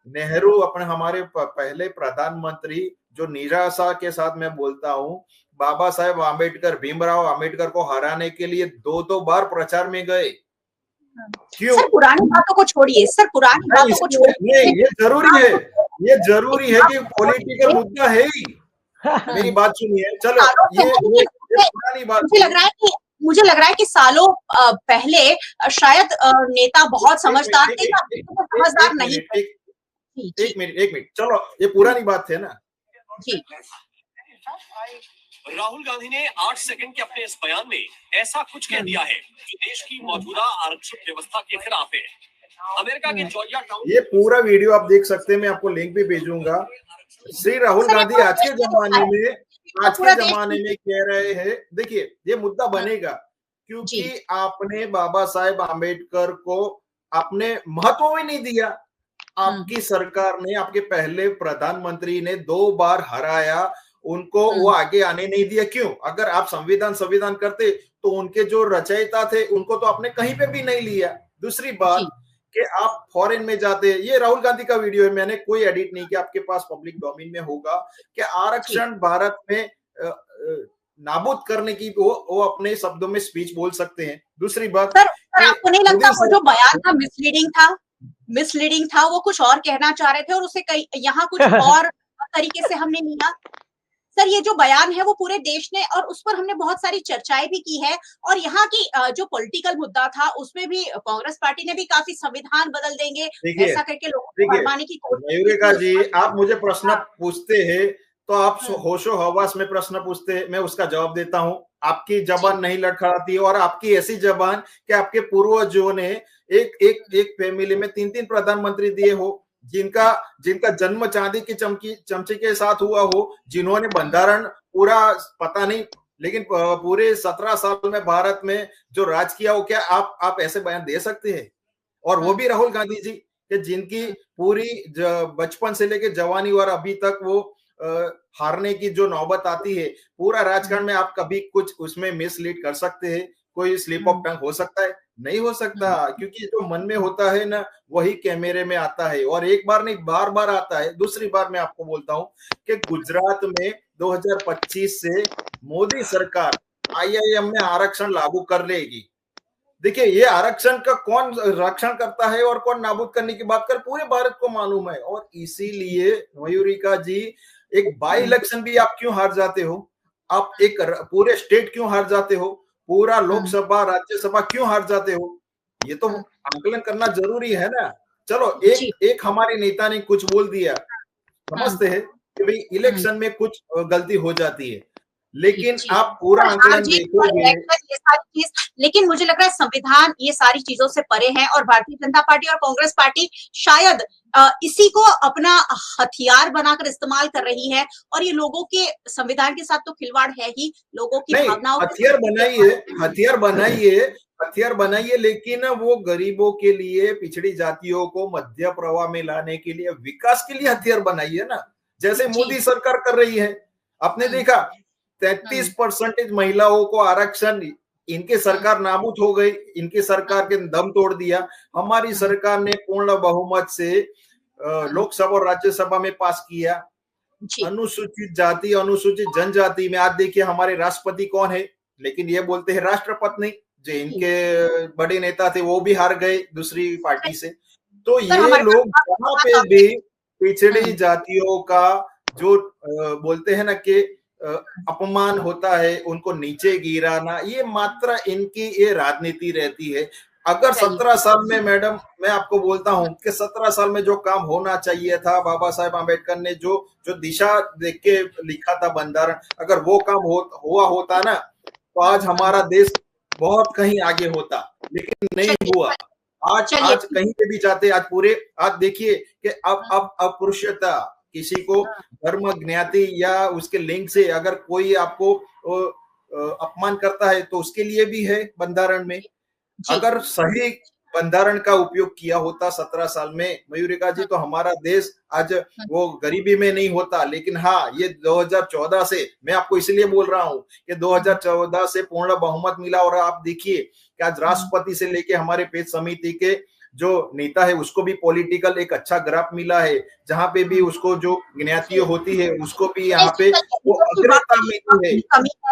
नेहरू अपने हमारे पहले प्रधानमंत्री, जो निराशा के साथ मैं बोलता हूं, बाबा साहेब आम्बेडकर, भीमराव आम्बेडकर को हराने के लिए 2 बार प्रचार में गए। क्यों? सर पुरानी बातों को छोड़िए, सर पुरानी बातों को छोड़िए, ये जरूरी है, ये जरूरी है कि पॉलिटिकल मुद्दा है ही। मेरी बात सुनिए, चलो ये पुरानी बात। मुझे लग रहा है कि सालों पहले शायद नेता बहुत समझदार थे, समझदार नहीं थे। एक मिनट, चलो ये पुरानी बात है ना जी। राहुल गांधी ने 8 सेकंड के अपने इस बयान में ऐसा कुछ कह दिया है जो देश की मौजूदा आरक्षित व्यवस्था के खिलाफ है। अमेरिका के जॉर्जिया टाउन, ये पूरा वीडियो आप देख सकते हैं, मैं आपको लिंक भी भेजूंगा। श्री राहुल गांधी आज के जमाने में कह रहे हैं, देखिए ये मुद्दा बनेगा क्योंकि आपने बाबा साहेब आम्बेडकर को आपने महत्व ही नहीं दिया। आपकी सरकार ने, आपके पहले प्रधानमंत्री ने 2 बार हराया, उनको वो आगे आने नहीं दिया। क्यों? अगर आप संविधान करते तो उनके जो रचयिता थे उनको तो आपने कहीं पे भी नहीं लिया। दूसरी बात कि आप फॉरेन में जाते, ये राहुल गांधी का वीडियो है, मैंने कोई एडिट नहीं किया, आपके पास पब्लिक डोमेन में होगा कि आरक्षण भारत में नाबूद करने की वो अपने शब्दों में स्पीच बोल सकते हैं। दूसरी बात सर आपको नहीं लगता वो जो बयान था मिसलीडिंग था, वो कुछ और कहना चाह रहे थे और उसे यहाँ कुछ और तरीके से हमने लिया? सर ये जो बयान है वो पूरे देश ने, और उस पर हमने बहुत सारी चर्चाएं भी की है, और यहाँ की जो पॉलिटिकल मुद्दा था उसमें भी कांग्रेस पार्टी ने भी काफी संविधान बदल देंगे ऐसा करके लोगों को भरमाने की कोशिश। मयूरिका जी, आप मुझे प्रश्न पूछते हैं तो आप होशो हवास में प्रश्न पूछते हैं, मैं उसका जवाब देता हूं। आपकी जबान नहीं लड़खड़ाती और आपकी ऐसी जबान कि आपके पूर्वजों ने एक फैमिली में 3 प्रधानमंत्री दिए हो, जिनका जन्म चांदी की चमची के साथ हुआ हो, जिन्होंने बंधारण पूरा पता नहीं, लेकिन पूरे 17 साल में भारत में जो राज किया हो, क्या आप ऐसे बयान दे सकते हैं? और वो भी राहुल गांधी जी कि जिनकी पूरी बचपन से लेकर जवानी और अभी तक वो हारने की जो नौबत आती है, पूरा राजकारण में आप कभी कुछ उसमें मिसलीड कर सकते हैं? कोई स्लिप ऑफ टंग हो सकता है? नहीं हो सकता, क्योंकि जो मन में होता है ना वही कैमरे में आता है, और एक बार नहीं बार बार आता है। दूसरी बार मैं आपको बोलता हूं कि गुजरात में 2025 से मोदी सरकार IIM में आरक्षण लागू कर लेगी। देखिए, ये आरक्षण का कौन रक्षण करता है और कौन नाबूद करने की बात कर, पूरे भारत को मालूम है। और इसीलिए मयूरिका जी, एक बाई इलेक्शन भी आप क्यों हार जाते हो? आप एक पूरे स्टेट क्यों हार जाते हो? पूरा लोकसभा राज्यसभा क्यों हार जाते हो? ये तो आंकलन करना जरूरी है ना। चलो एक हमारे नेता ने कुछ बोल दिया, समझते हैं कि भाई इलेक्शन में कुछ गलती हो जाती है, लेकिन आप पूरा आंकलन देखोगे। लेकिन मुझे लग रहा है संविधान ये सारी चीजों से परे है, और भारतीय जनता पार्टी और कांग्रेस पार्टी शायद इसी को अपना हथियार बनाकर इस्तेमाल कर रही है, और ये लोगों के संविधान के साथ तो खिलवाड़ है ही, लोगों की भावनाओं। हथियार बनाइए, लेकिन वो गरीबों के लिए, पिछड़ी जातियों को मध्य प्रवाह में लाने के लिए, विकास के लिए हथियार बनाइए ना, जैसे मोदी सरकार कर रही है। आपने देखा 33% महिलाओं को आरक्षण, इनके सरकार नाबूद हो गई, इनकी सरकार के दम तोड़ दिया। हमारी सरकार ने पूर्ण बहुमत से लोकसभा और राज्यसभा में पास किया। अनुसूचित जाति, अनुसूचित जनजाति में आज देखिए हमारे राष्ट्रपति कौन है, लेकिन ये बोलते हैं राष्ट्रपति। जो इनके बड़े नेता थे वो भी हार गए दूसरी पार्टी से। तो ये लोग जहां पे भी पिछड़ी जातियों का जो बोलते हैं ना कि अपमान होता है, उनको नीचे गिराना, ये मात्र इनकी ये राजनीति रहती है। अगर 17 साल में, मैडम मैं आपको बोलता हूं कि 17 साल में जो काम होना चाहिए था, बाबा साहेब आम्बेडकर ने जो दिशा देख के लिखा था बंधारण, अगर वो काम हुआ होता ना, तो आज हमारा देश बहुत कहीं आगे होता, लेकिन नहीं हुआ। आज कहीं पे भी जाते, आज देखिए कि अब अपरुषता, किसी को धर्म, ज्ञाति या उसके लिंग से अगर कोई आपको अपमान करता है तो उसके लिए भी है बंधारण में। अगर सही बंधारण का उपयोग किया होता 17 साल में मयूरिका जी, तो हमारा देश आज वो गरीबी में नहीं होता। लेकिन हाँ, ये 2014 से, मैं आपको इसलिए बोल रहा हूं कि 2014 से पूर्ण बहुमत मिला, और आप देखिए कि आज राष्ट्रपति से लेके हमारे पेज समिति के जो नेता है उसको भी पॉलिटिकल एक अच्छा ग्राफ मिला है, जहां पे भी उसको जो ज्ञातियों होती है उसको भी यहाँ पे वो अग्रता मिली है।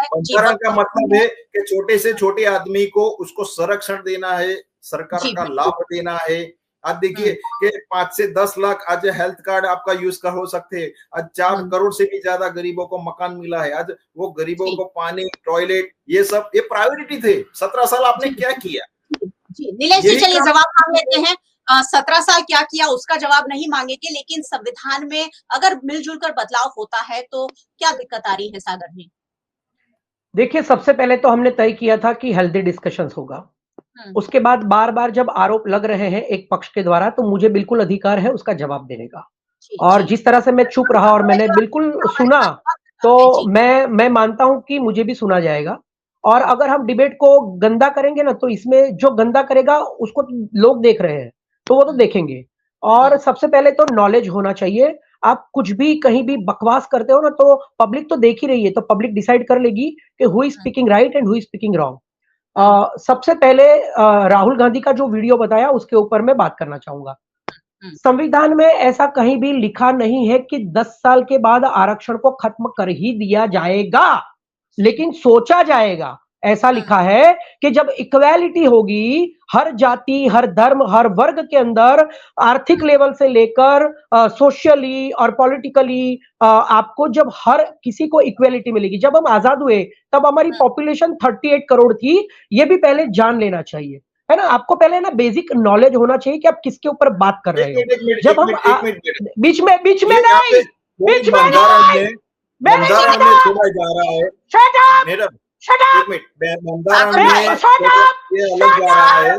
बंधारण का मतलब है कि छोटे से छोटे आदमी को उसको संरक्षण देना है, सरकार का लाभ देना है। आज देखिए कि 5 से 10 लाख आज हेल्थ कार्ड आपका यूज कर हो सकते हैं। आज 4 करोड़ से भी ज्यादा गरीबों को मकान मिला है। आज वो गरीबों को पानी, टॉयलेट, ये सब ये प्रायोरिटी थे। 17 साल आपने क्या किया? जी नीलेश जी, चलिए जवाब मांग लेते हैं। 17 साल क्या किया उसका जवाब नहीं मांगेंगे, लेकिन संविधान में अगर मिलजुल कर बदलाव होता है तो क्या दिक्कत आ रही है सागर जी? देखिए, सबसे पहले तो हमने तय किया था कि हेल्दी डिस्कशंस होगा। उसके बाद बार बार जब आरोप लग रहे हैं एक पक्ष के द्वारा, तो मुझे बिल्कुल अधिकार है उसका जवाब देने का। और जिस तरह से मैं चुप रहा और मैंने बिल्कुल सुना, तो मैं मानता हूं कि मुझे भी सुना जाएगा। और अगर हम डिबेट को गंदा करेंगे ना, तो इसमें जो गंदा करेगा उसको लोग देख रहे हैं, तो वो तो देखेंगे। और सबसे पहले तो नॉलेज होना चाहिए। आप कुछ भी कहीं भी बकवास करते हो ना, तो पब्लिक तो देख ही रही है, तो पब्लिक डिसाइड कर लेगी कि who is speaking right and who is speaking wrong. सबसे पहले राहुल गांधी का जो वीडियो बताया उसके ऊपर मैं बात करना चाहूंगा। संविधान में ऐसा कहीं भी लिखा नहीं है कि 10 साल के बाद आरक्षण को खत्म कर ही दिया जाएगा, लेकिन सोचा जाएगा। ऐसा लिखा है कि जब इक्वालिटी होगी, हर जाति, हर धर्म, हर वर्ग के अंदर, आर्थिक लेवल से लेकर सोशली और पॉलिटिकली, आपको जब हर किसी को इक्वालिटी मिलेगी। जब हम आजाद हुए तब हमारी पॉपुलेशन 38 करोड़ थी, ये भी पहले जान लेना चाहिए, है ना। आपको पहले ना बेसिक नॉलेज होना चाहिए कि आप किसके ऊपर बात कर रहे हो। जब हम बीच में नहीं, बंधारण में छोड़ा जा रहा है मैडम, एक मिनट, बंधारण में ये अलग जा रहा है।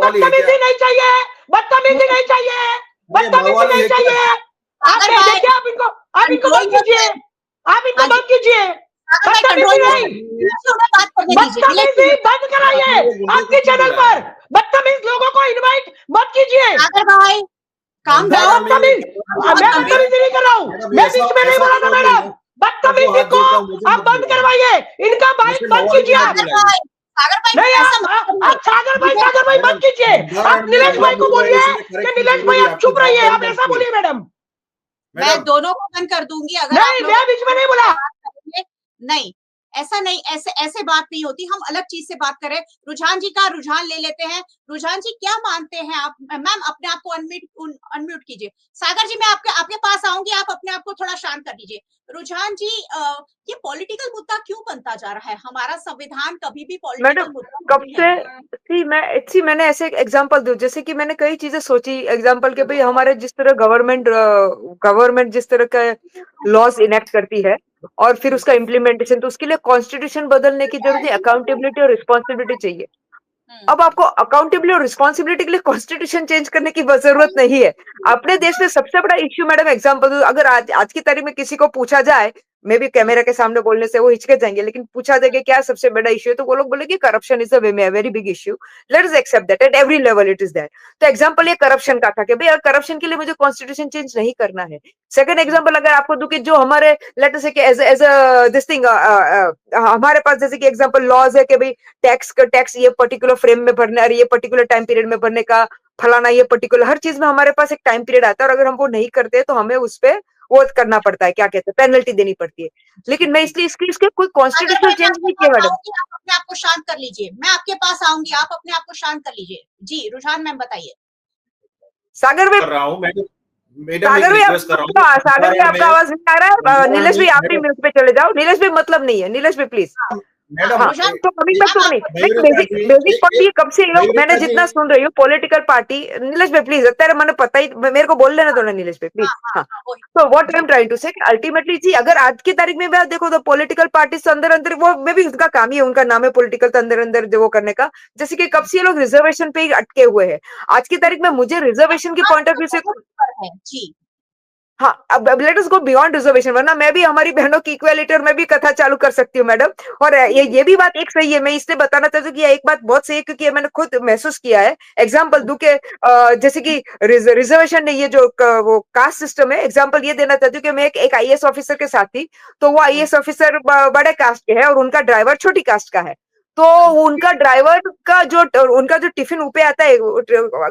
बदतमीजी नहीं चाहिए, बदतमीजी नहीं चाहिए, बदतमीजी नहीं चाहिए। आप इनको बंद कीजिए, आप इनको बंद कीजिए। बदतमीजी नहीं, बदतमीजी बंद कराइए आपके चैनल पर। बदतमीज लोगों को इनवाइट मत कीजिए। काम मैं बदतमीजी नहीं कर रहा हूँ, मैं बीच में नहीं बोला था मैडम। बदतमीजी को आप बंद करवाइए, इनका बाइक बंद कीजिए। नहीं, आप सागर भाई बंद कीजिए। आप नीलेश भाई को बोलिए कि नीलेश भाई आप चुप रहिए, आप ऐसा बोलिए मैडम। मैं दोनों को बंद कर दूंगी अगर नहीं, मैं बीच में नहीं बोला। नहीं, ऐसा नहीं, ऐसे बात नहीं होती। हम अलग चीज से बात करें। रुझान जी का रुझान ले लेते हैं। रुझान जी क्या मानते हैं आप? मैम अपने आप को अनम्यूट कीजिए। सागर जी मैं आपके पास आऊंगी, आप अपने आप को थोड़ा शांत कर लीजिए। रुझान जी, ये पॉलिटिकल मुद्दा क्यों बनता जा रहा है? हमारा संविधान कभी भी पॉलिटिकल मुद्दा कब से मैंने ऐसे एग्जांपल दूं, जैसे कि मैंने कई चीजें सोची एग्जांपल के, भाई हमारे जिस तरह गवर्नमेंट जिस तरह का लॉज इनेक्ट करती है और फिर उसका इम्प्लीमेंटेशन, तो उसके लिए कॉन्स्टिट्यूशन बदलने की जरूरत है, अकाउंटेबिलिटी और रिस्पॉन्सिबिलिटी चाहिए। अब आपको अकाउंटेबिलिटी और रिस्पॉन्सिबिलिटी के लिए कॉन्स्टिट्यूशन चेंज करने की जरूरत नहीं है। अपने देश में सबसे बड़ा इश्यू, मैडम एग्जांपल दूं, अगर आज की तारीख में किसी को पूछा जाए, मे भी कैमरा के सामने बोलने से वो हिचके जाएंगे, लेकिन पूछा जाएगा क्या सबसे बड़ा इश्यू है, तो वो लोग बोलेंगे corruption is a very big issue. Let us accept that, at every level it is that. तो एग्जांपल ये करप्शन का था कि भाई करप्शन के लिए मुझे कॉन्स्टिट्यूशन चेंज नहीं करना है। सेकंड एग्जांपल अगर आपको दूं कि जो हमारे लेट अस से एज अ दिस थिंग, हमारे पास जैसे कि एग्जांपल लॉज है कि भाई टैक्स ये पर्टिकुलर फ्रेम में भरना है, ये पर्टिकुलर टाइम पीरियड में भरने का, फलाना ये पर्टिकुलर, हर चीज में हमारे पास एक टाइम पीरियड आता है, और अगर हम वो नहीं करते तो हमें उस पर वो करना पड़ता है, क्या कहते हैं, पेनल्टी देनी पड़ती है। लेकिन मैं इसलिए इसके कोई कॉन्स्टिट्यूशनल चेंज नहीं किया मैडम। आप अपने आप को शांत कर लीजिए, मैं आपके पास आऊंगी, आप अपने आप को शांत कर लीजिए। जी रुझान मैम बताइए। सागर में कर रहा हूँ सागर में आपका आवाज नहीं आ रहा है। नीलेश भाई आप भी म्यूट पे चले जाओ। नीलेश भाई मतलब नहीं है, नीलेश भाई प्लीज। तो कभी तक तो नहीं, बेसिक पार्टी कब से लोग, मैंने जितना सुन रही हूँ पॉलिटिकल पार्टी, नीलेश भाई प्लीज, तेरे मैंने पता ही, मेरे को बोल लेना दो ना नीलेश भाई प्लीज। हाँ, तो what I am trying to say, ultimately जी अगर आज की तारीख में भी देखो तो पॉलिटिकल पार्टी से अंदर वो में भी उनका काम ही है, उनका नाम है पॉलिटिकल, तो अंदर जो वो करने का, जैसे कि कब से ये लोग रिजर्वेशन पे ही अटके हुए हैं। आज की तारीख में मुझे रिजर्वेशन की पॉइंट ऑफ व्यू से जी हाँ, अब let us go beyond reservation, वरना मैं भी हमारी बहनों की इक्वालिटी और मैं भी कथा चालू कर सकती हूँ मैडम। और ये भी बात एक सही है, मैं इसलिए बताना चाहती हूँ कि एक बात बहुत सही है, क्योंकि मैंने खुद महसूस किया है। एग्जाम्पल दू के जैसे कि रिजर्वेशन ने ये जो वो कास्ट सिस्टम है, एग्जाम्पल ये देना चाहती हूँ कि मैं एक IAS ऑफिसर के साथ थी, तो वो IAS ऑफिसर बड़े कास्ट के है और उनका ड्राइवर छोटी कास्ट का है। तो उनका ड्राइवर का उनका जो टिफिन ऊपर आता है,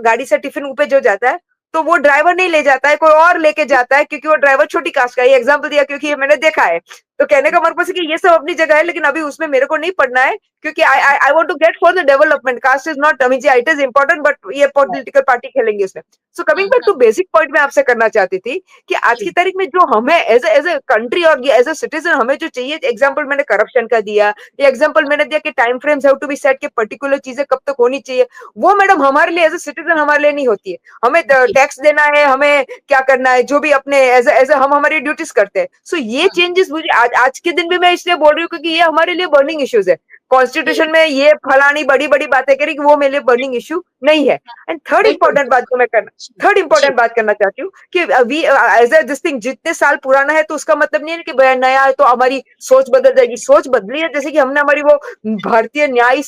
गाड़ी से टिफिन ऊपर जो जाता है, तो वो ड्राइवर नहीं ले जाता है, कोई और लेके जाता है, क्योंकि वो ड्राइवर छोटी कास्ट का है। ये एग्जांपल दिया क्योंकि ये मैंने देखा है। तो कहने का मतलब है कि ये सब अपनी जगह है, लेकिन अभी उसमें मेरे को नहीं पढ़ना है, क्योंकि I want to get for the development. Caste is not, it is important, but ये पॉलिटिकल पार्टी खेलेंगे उसमें। So coming back to basic point, मैं आपसे करना चाहती थी कि आज की तारीख में जो हमें एज ए कंट्री और एज ए सिटीजन हमें जो चाहिए, एग्जाम्पल मैंने करप्शन का दिया, ये एग्जाम्पल मैंने दिया कि time frames have to be set, के पर्टिकुलर चीजें कब तक होनी चाहिए, वो मैडम हमारे लिए एज ए सिटीजन हमारे लिए नहीं होती है। हमें टैक्स देना है, हमें क्या करना है, जो भी अपने एज हम हमारी ड्यूटीज करते हैं। सो ये चेंजेस मुझे आज के दिन भी मैं इसलिए बोल रही हूँ क्योंकि ये हमारे लिए बर्निंग इश्यूज है। कॉन्स्टिट्यूशन में ये फलानी बड़ी बड़ी बातें करी कि वो मेरे लिए बर्निंग इश्यू नहीं है। एंड थर्ड इंपॉर्टेंट बात करना चाहती हूँ कि we as a this thing जितने साल पुराना है तो उसका मतलब नहीं है कि नया है तो हमारी सोच बदल जाएगी। सोच बदली है, जैसे कि हमने हमारी वो भारतीय न्याय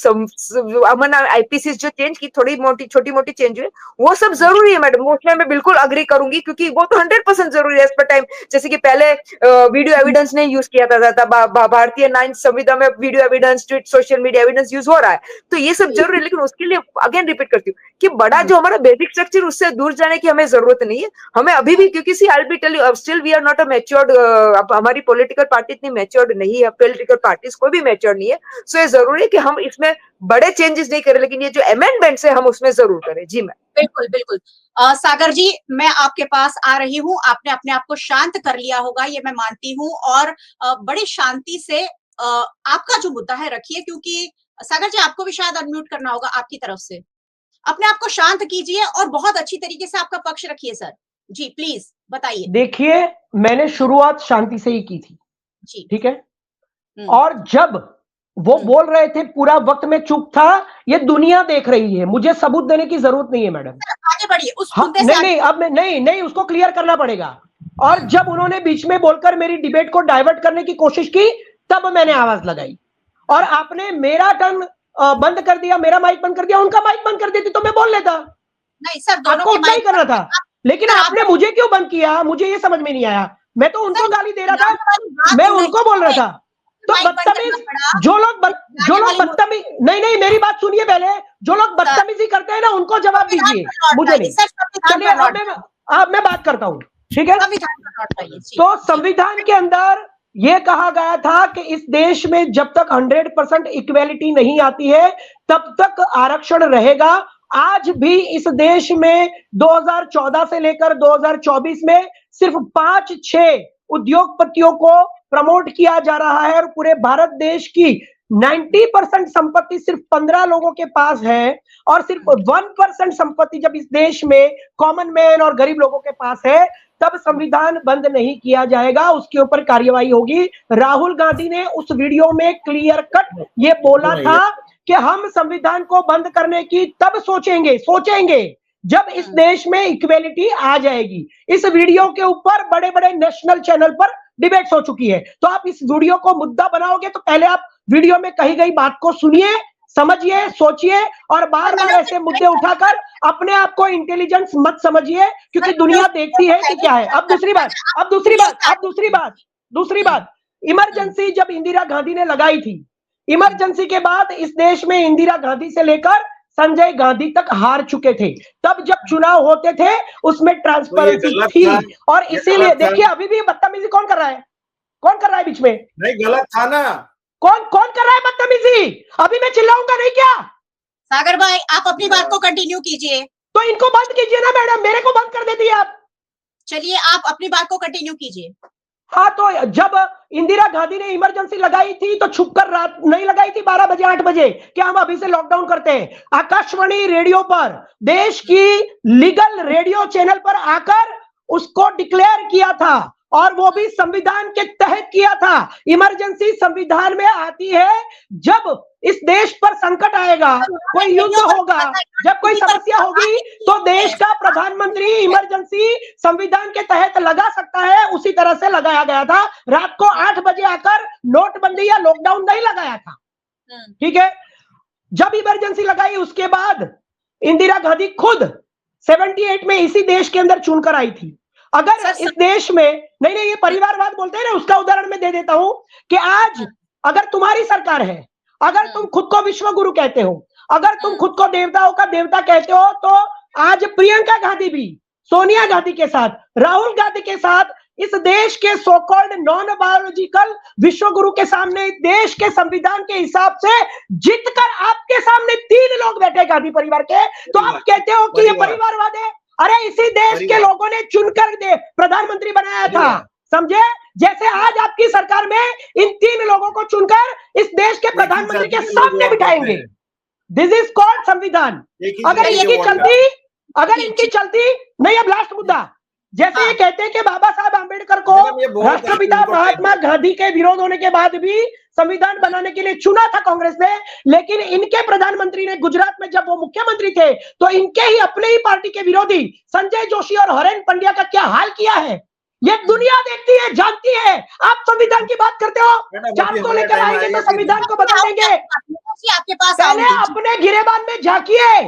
आईपीसी जो चेंज की, थोड़ी मोटी छोटी मोटी चेंज हुई, वो सब जरूरी है मैडम, उसमें मैं बिल्कुल अग्री करूंगी क्योंकि वो तो 100% जरूरी है एज पर टाइम। जैसे कि पहले वीडियो एविडेंस नहीं यूज किया था, भारतीय न्याय संविधान में video evidence, social media evidence use हो रहा है, तो ये सब जरूरी है। लेकिन उसके लिए अगेन रिपीट करती हूँ कि बड़ा जो हमारा बेसिक स्ट्रक्चर, उससे दूर जाने की हमें जरूरत नहीं है। हमें अभी भी, क्योंकि see I will tell you still we are not a matured, हमारी पॉलिटिकल पार्टी इतनी मैच्योर्ड नहीं है, पॉलिटिकल पार्टीज कोई भी मैच्योर्ड नहीं है। सो ये जरूरी है कि हम इसमें बड़े चेंजेस नहीं करें, लेकिन ये जो अमेंडमेंट्स है हम उसमें जरूर करें। जी मैम। बिल्कुल बिल्कुल। सागर जी, मैं आपके पास आ रही हूँ। आपने अपने आप को शांत कर लिया होगा, ये मैं मानती हूँ, और बड़ी शांति से आपका जो मुद्दा है रखिए, क्योंकि सागर जी आपको भी शायद अनम्यूट करना होगा आपकी तरफ से। अपने आप को शांत कीजिए और बहुत अच्छी तरीके से आपका पक्ष रखिए सर। जी प्लीज बताइए। देखिए, मैंने शुरुआत शांति से ही की थी जी, ठीक है, और जब वो बोल रहे थे पूरा वक्त में चुप था, ये दुनिया देख रही है, मुझे सबूत देने की जरूरत नहीं है मैडम। आगे बढ़िए उस मुद्दे से। नहीं, अब मैं नहीं उसको क्लियर करना पड़ेगा। और जब उन्होंने बीच में बोलकर मेरी डिबेट को डाइवर्ट करने की कोशिश की, तब मैंने आवाज लगाई, और आपने मेरा टर्न बंद कर दिया, मेरा माइक बंद कर दिया, उनका माइक बंद कर देती तो मैं बोल लेता। नहीं सर, दोनों आपको उतना ही करना था, लेकिन आपने मुझे क्यों बंद किया, मुझे ये समझ में नहीं आया। मैं तो उनको गाली दे रहा था, मैं उनको बोल रहा था। तो बदतमीज जो लोग बदतमीज, नहीं मेरी बात सुनिए पहले, जो लोग बदतमीजी करते हैं ना उनको जवाब दीजिए, मुझे नहीं। चलिए अब मैं बात करता हूँ, ठीक है। तो संविधान के अंदर यह कहा गया था कि इस देश में जब तक 100% इक्वेलिटी नहीं आती है तब तक आरक्षण रहेगा। आज भी इस देश में 2014 से लेकर 2024 में सिर्फ 5-6 उद्योगपतियों को प्रमोट किया जा रहा है, और पूरे भारत देश की 90% संपत्ति सिर्फ 15 लोगों के पास है, और सिर्फ 1% संपत्ति जब इस देश में कॉमन मैन और गरीब लोगों के पास है, तब संविधान बंद नहीं किया जाएगा, उसके ऊपर कार्यवाही होगी। राहुल गांधी ने उस वीडियो में क्लियर कट ये बोला था कि हम संविधान को बंद करने की तब सोचेंगे जब इस देश में इक्वेलिटी आ जाएगी। इस वीडियो के ऊपर बड़े बड़े नेशनल चैनल पर डिबेट्स हो चुकी है। तो आप इस वीडियो को मुद्दा बनाओगे तो पहले आप वीडियो में कही गई बात को सुनिए, समझिए, सोचिए, और बार बार ऐसे मुद्दे उठाकर अपने आप को इंटेलिजेंस मत समझिए, क्योंकि दुनिया देखती है कि क्या है। अब दूसरी बात, इमरजेंसी जब इंदिरा गांधी ने लगाई थी, इमरजेंसी के बाद इस देश में इंदिरा गांधी से लेकर संजय गांधी तक हार चुके थे। तब जब चुनाव होते थे उसमें ट्रांसपेरेंसी थी, और इसीलिए देखिए अभी भी बदतमीजी कौन कर रहा है बीच में? नहीं, गलत था ना। कौन कर रहा है बदतमीजी? अभी मैं चिल्लाऊंगा नहीं क्या? सागर भाई आप अपनी बात को कंटिन्यू कीजिए। तो इनको बंद कीजिए ना मैडम, मेरे को बंद कर देती है आप। चलिए आप अपनी बात को कंटिन्यू कीजिए। हाँ, तो जब इंदिरा गांधी ने इमरजेंसी लगाई थी तो छुपकर रात नहीं लगाई थी 12 बजे 8 बजे कि हम अभी से लॉकडाउन करते हैं। आकाशवाणी रेडियो पर, देश की लीगल रेडियो चैनल पर आकर उसको डिक्लेयर किया था, और वो भी संविधान के तहत किया था। इमरजेंसी संविधान में आती है जब इस देश पर संकट आएगा, कोई युद्ध होगा, जब कोई समस्या होगी तो देश का प्रधानमंत्री इमरजेंसी संविधान के तहत लगा सकता है। उसी तरह से लगाया गया था। रात को 8 बजे आकर नोटबंदी या लॉकडाउन नहीं लगाया था, ठीक है। जब इमरजेंसी लगाई उसके बाद इंदिरा गांधी खुद 78 में इसी देश के अंदर चुनकर आई थी। अगर इस देश में नहीं ये परिवारवाद बोलते हैं ना, उसका उदाहरण मैं दे देता हूं कि आज अगर तुम्हारी सरकार है, अगर तुम खुद को विश्व गुरु कहते हो, अगर तुम खुद को देवताओं का देवता कहते हो, तो आज प्रियंका गांधी भी सोनिया गांधी के साथ, राहुल गांधी के साथ इस देश के सो कॉल्ड नॉन बायोलॉजिकल विश्व गुरु के सामने, देश के संविधान के हिसाब से जीतकर आपके सामने 3 लोग बैठे गांधी परिवार के, तो आप कहते हो कि ये परिवारवाद है। अरे इसी देश के लोगों ने चुनकर प्रधानमंत्री बनाया था, समझे? जैसे आज आपकी सरकार में इन 3 लोगों को चुनकर इस देश के प्रधानमंत्री के सामने बिठाएंगे। दिस इज कॉल्ड संविधान। अगर इनकी चलती नहीं, अब लास्ट मुद्दा, जैसे ये कहते हैं कि बाबा साहब आंबेडकर को राष्ट्रपिता महात्मा गांधी के विरोध होने के बाद भी संविधान बनाने के लिए चुना था कांग्रेस ने, लेकिन इनके प्रधानमंत्री ने गुजरात में जब वो मुख्यमंत्री थे तो इनके ही अपने ही पार्टी के विरोधी संजय जोशी और हरेन पंड्या का क्या हाल किया है ये दुनिया देखती है, जानती है। आप संविधान की बात करते हो, 4 को लेकर आएंगे तो संविधान को बदल देंगे। आपके पास पहले अपने गिरेबान में झांकिए,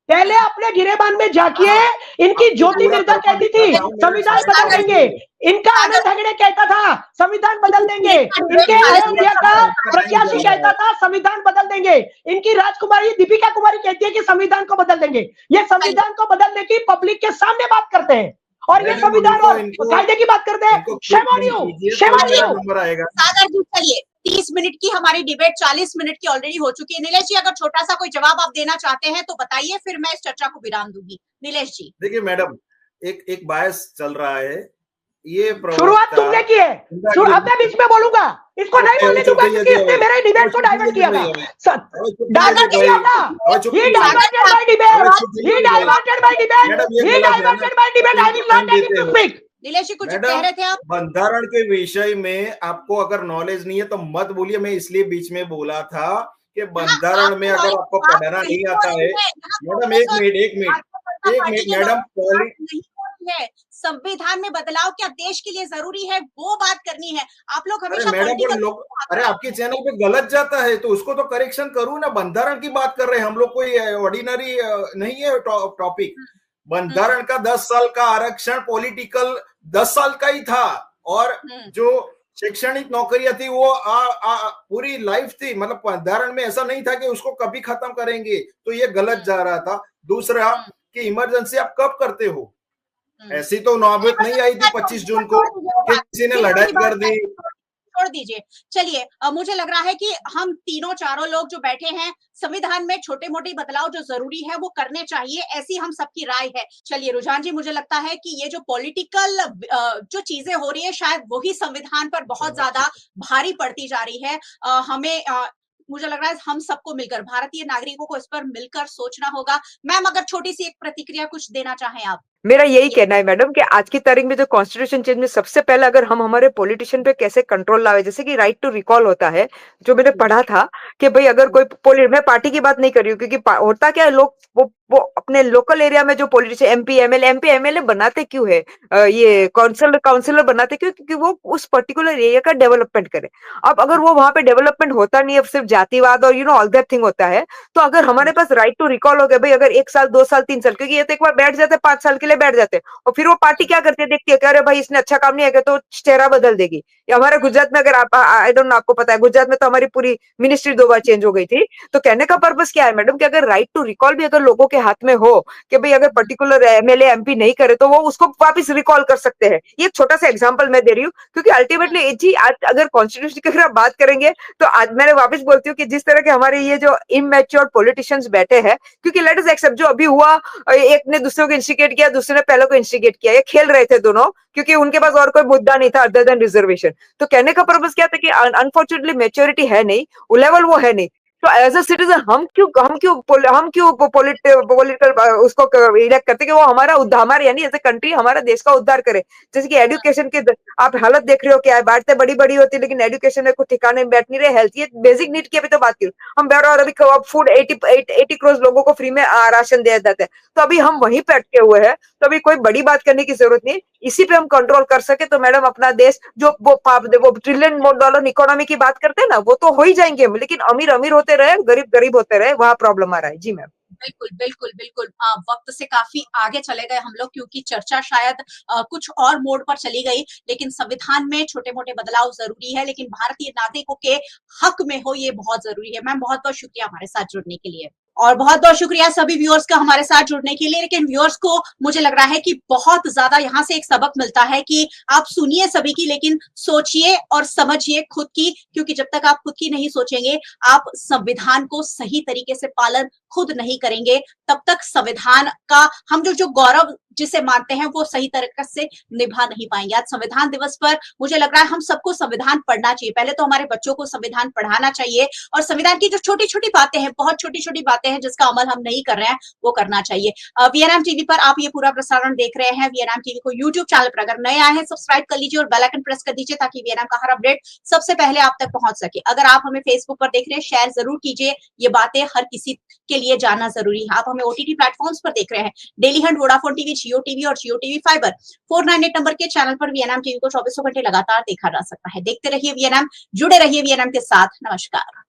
पहले अपने गिरेबान में झांकिए। इनकी ज्योति मिर्जा कहती थी संविधान बदल देंगे, इनका आनंद हेगड़े कहता था संविधान बदल देंगे, इनके अयोध्या का प्रत्याशी कहता था संविधान बदल देंगे, इनकी राजकुमारी दीपिका कुमारी कहती है कि संविधान को बदल देंगे। ये संविधान को बदलने की पब्लिक के सामने बात करते हैं और ये संविधान और कायदे की बात करते हैं। Shame on you, shame on you. Sagar ji चलिए, 30 मिनट की हमारी डिबेट 40 मिनट की ऑलरेडी हो चुकी है। नीलेश जी अगर छोटा सा कोई जवाब आप देना चाहते हैं तो बताइए, फिर मैं इस चर्चा को विराम दूंगी। नीलेश जी। देखिए मैडम, एक बायस चल रहा है, ये शुरुआत तुमने की है, अब मैं बीच में बोलूंगा, इसको नहीं बोलने दूंगा क्योंकि इसने मेरे डिबेट को डाइवर्ट किया था। डाइवर्ट किया था, he diverted my debate, he diverted my debate, he diverted my debate, I will not take it to speak। Nilesh जी कुछ कह रहे थे आप? बंधारण के विषय में आपको अगर नॉलेज नहीं है तो मत बोलिए। मैं इसलिए बीच में बोला था कि बंधारण में अगर आपको पढ़ना नहीं आता है, मैडम एक मिनट मैडम, है संविधान में बदलाव क्या देश के लिए जरूरी है, वो बात करनी है। आप लोग हमेशा अरे आपके चैनल पे गलत जाता है तो उसको तो करेक्शन करूँ ना। बंधारण की बात कर रहे हैं हम लोग, कोई ऑर्डिनरी नहीं है टॉपिक। बंधारण का 10 साल का आरक्षण पॉलिटिकल 10 साल का ही था, और जो शैक्षणिक नौकरियां थी वो पूरी लाइफ थी। मतलब बंधारण में ऐसा नहीं था कि उसको कभी खत्म करेंगे, तो ये गलत जा रहा था। दूसरा कि इमरजेंसी आप कब करते हो, ऐसी तो नौबत नहीं आई थी 25 जून को किसी ने लड़ाई कर दी। छोड़ दीजिए, चलिए मुझे लग रहा है कि हम तीनों चारों लोग जो बैठे हैं, संविधान में छोटे मोटे बदलाव जो जरूरी है वो करने चाहिए, ऐसी हम सबकी राय है। चलिए रुझान जी, मुझे लगता है कि ये जो पॉलिटिकल जो चीजें हो रही है शायद वही संविधान पर बहुत ज्यादा भारी पड़ती जा रही है। हमें मुझे लग रहा है हम सबको मिलकर, भारतीय नागरिकों को इस पर मिलकर सोचना होगा। मैम अगर छोटी सी एक प्रतिक्रिया कुछ देना चाहें आप। मेरा यही कहना है मैडम कि आज की तारीख में जो कॉन्स्टिट्यूशन चेंज में सबसे पहले अगर हम हमारे पॉलिटिशियन पे कैसे कंट्रोल लावे, जैसे कि राइट टू रिकॉल होता है, जो मैंने पढ़ा था कि भाई अगर कोई मैं पार्टी की बात नहीं कर रही हूँ, क्योंकि होता क्या है, लोग वो अपने लोकल एरिया में जो पॉलिटिशियन एमपी एमएलए बनाते क्यों है, ये काउंसिलर बनाते क्यों, क्योंकि वो उस पर्टिकुलर एरिया का डेवलपमेंट करे। अब अगर वो वहां पे डेवलपमेंट होता नहीं है, सिर्फ जातिवाद और ऑल दैट थिंग होता है, तो अगर हमारे पास राइट टू रिकॉल हो गया भाई, अगर 1 साल 2 साल 3 साल, क्योंकि ये तो एक बार बैठ जाते 5 साल के लिए बैठ जाते, और फिर वो पार्टी क्या करती है, देखती है कि अरे भाई इसने अच्छा काम नहीं किया तो चेहरा बदल देगी। या हमारे गुजरात में अगर आप आई डोंट नो आपको पता है, गुजरात में तो हमारी पूरी मिनिस्ट्री 2 बार चेंज हो गई थी। तो कहने का पर्पस क्या है मैडम कि अगर राइट टू रिकॉल भी अगर लोगों के हाथ में हो कि भाई अगर पर्टिकुलर एमएलए एमपी नहीं करे तो वो उसको वापस रिकॉल कर सकते हैं। ये एक छोटा सा एग्जांपल मैं दे रही हूँ, क्योंकि अल्टीमेटली जी आज अगर कॉन्स्टिट्यूशन की अगर बात करेंगे तो आज मैंने वापस बोलती हूँ कि जिस तरह के हमारे ये जो इमैच्योर पॉलिटिशियंस बैठे हैं, क्योंकि लेट अस एक्सेप्ट जो अभी हुआ, एक ने दूसरे को इंस्टिगेट किया, दूसरे ने पहले को इंस्टिगेट किया, ये खेल रहे थे दोनों, क्योंकि उनके पास और कोई मुद्दा नहीं था अदर देन रिजर्वेशन। तो कहने का पर्पस क्या था कि अनफॉर्चुनेटली मैच्योरिटी है नहीं, लेवल वो है नहीं। तो एज अ सिटीजन हम क्यों पॉलिटिकल उसको इलेक्ट करते कि वो हमारे यानी एज ए कंट्री हमारा देश का उद्धार करे। जैसे कि एजुकेशन के आप हालत देख रहे हो, क्या है, बातें बड़ी होती है लेकिन एजुकेशन में कुछ ठिकाने में बैठ नहीं रहे। हेल्थ, ये बेसिक नीड की अभी तो बात करूं हम बैठ, और अभी फूड 80 करोड़ लोगों को फ्री में राशन दिया जाता है, तो अभी हम वहीं पे अटके हुए हैं। तो अभी कोई बड़ी बात करने की जरूरत नहीं, इसी पे हम कंट्रोल कर सके तो मैडम अपना देश जो वो ट्रिलियन डॉलर इकोनॉमी की बात करते हैं ना, वो तो हो ही जाएंगे हम, लेकिन अमीर अमीर होते रहे, गरीब होते रहे, वहां प्रॉब्लम आ रहा है। जी मैम। बिल्कुल वक्त से काफी आगे चले गए हम लोग, क्योंकि चर्चा शायद कुछ और मोड पर चली गई। लेकिन संविधान में छोटे मोटे बदलाव जरूरी है, लेकिन भारतीय नागरिकों के हक में हो ये बहुत जरूरी है। मैम बहुत बहुत शुक्रिया हमारे साथ जुड़ने के लिए, और बहुत बहुत शुक्रिया सभी व्यूअर्स का हमारे साथ जुड़ने के लिए। लेकिन व्यूअर्स को मुझे लग रहा है कि बहुत ज्यादा यहाँ से एक सबक मिलता है कि आप सुनिए सभी की, लेकिन सोचिए और समझिए खुद की, क्योंकि जब तक आप खुद की नहीं सोचेंगे, आप संविधान को सही तरीके से पालन खुद नहीं करेंगे, तब तक संविधान का हम जो गौरव जिसे मानते हैं वो सही तरीके से निभा नहीं पाएंगे। आज संविधान दिवस पर मुझे लग रहा है हम सबको संविधान पढ़ना चाहिए। पहले तो हमारे बच्चों को संविधान पढ़ाना चाहिए, और संविधान की जो छोटी छोटी बातें हैं, बहुत छोटी छोटी बातें बताते हैं जिसका अमल हम नहीं कर रहे हैं वो करना चाहिए। वीएनएम टीवी पर आप ये पूरा प्रसारण देख रहे हैं। वीएनएम टीवी को यूट्यूब चैनल पर अगर नए आए हैं सब्सक्राइब कर लीजिए और बेल आइकन प्रेस कर दीजिए ताकि वीएनएम का हर अपडेट सबसे पहले आप तक पहुंच सके। अगर आप हमें फेसबुक पर देख रहे हैं शेयर जरूर कीजिए, ये बातें हर किसी के लिए जानना जरूरी है। आप हमें ओटीटी प्लेटफॉर्म्स पर देख रहे हैं, डेली हंट, वोडाफोन टीवी, जियो टीवी और जियो टीवी फाइबर 498 नंबर के चैनल पर वीएनएम टीवी को 24 घंटे लगातार देखा जा सकता है। देखते रहिए वीएनएम, जुड़े रहिए वीएनएम के साथ। नमस्कार।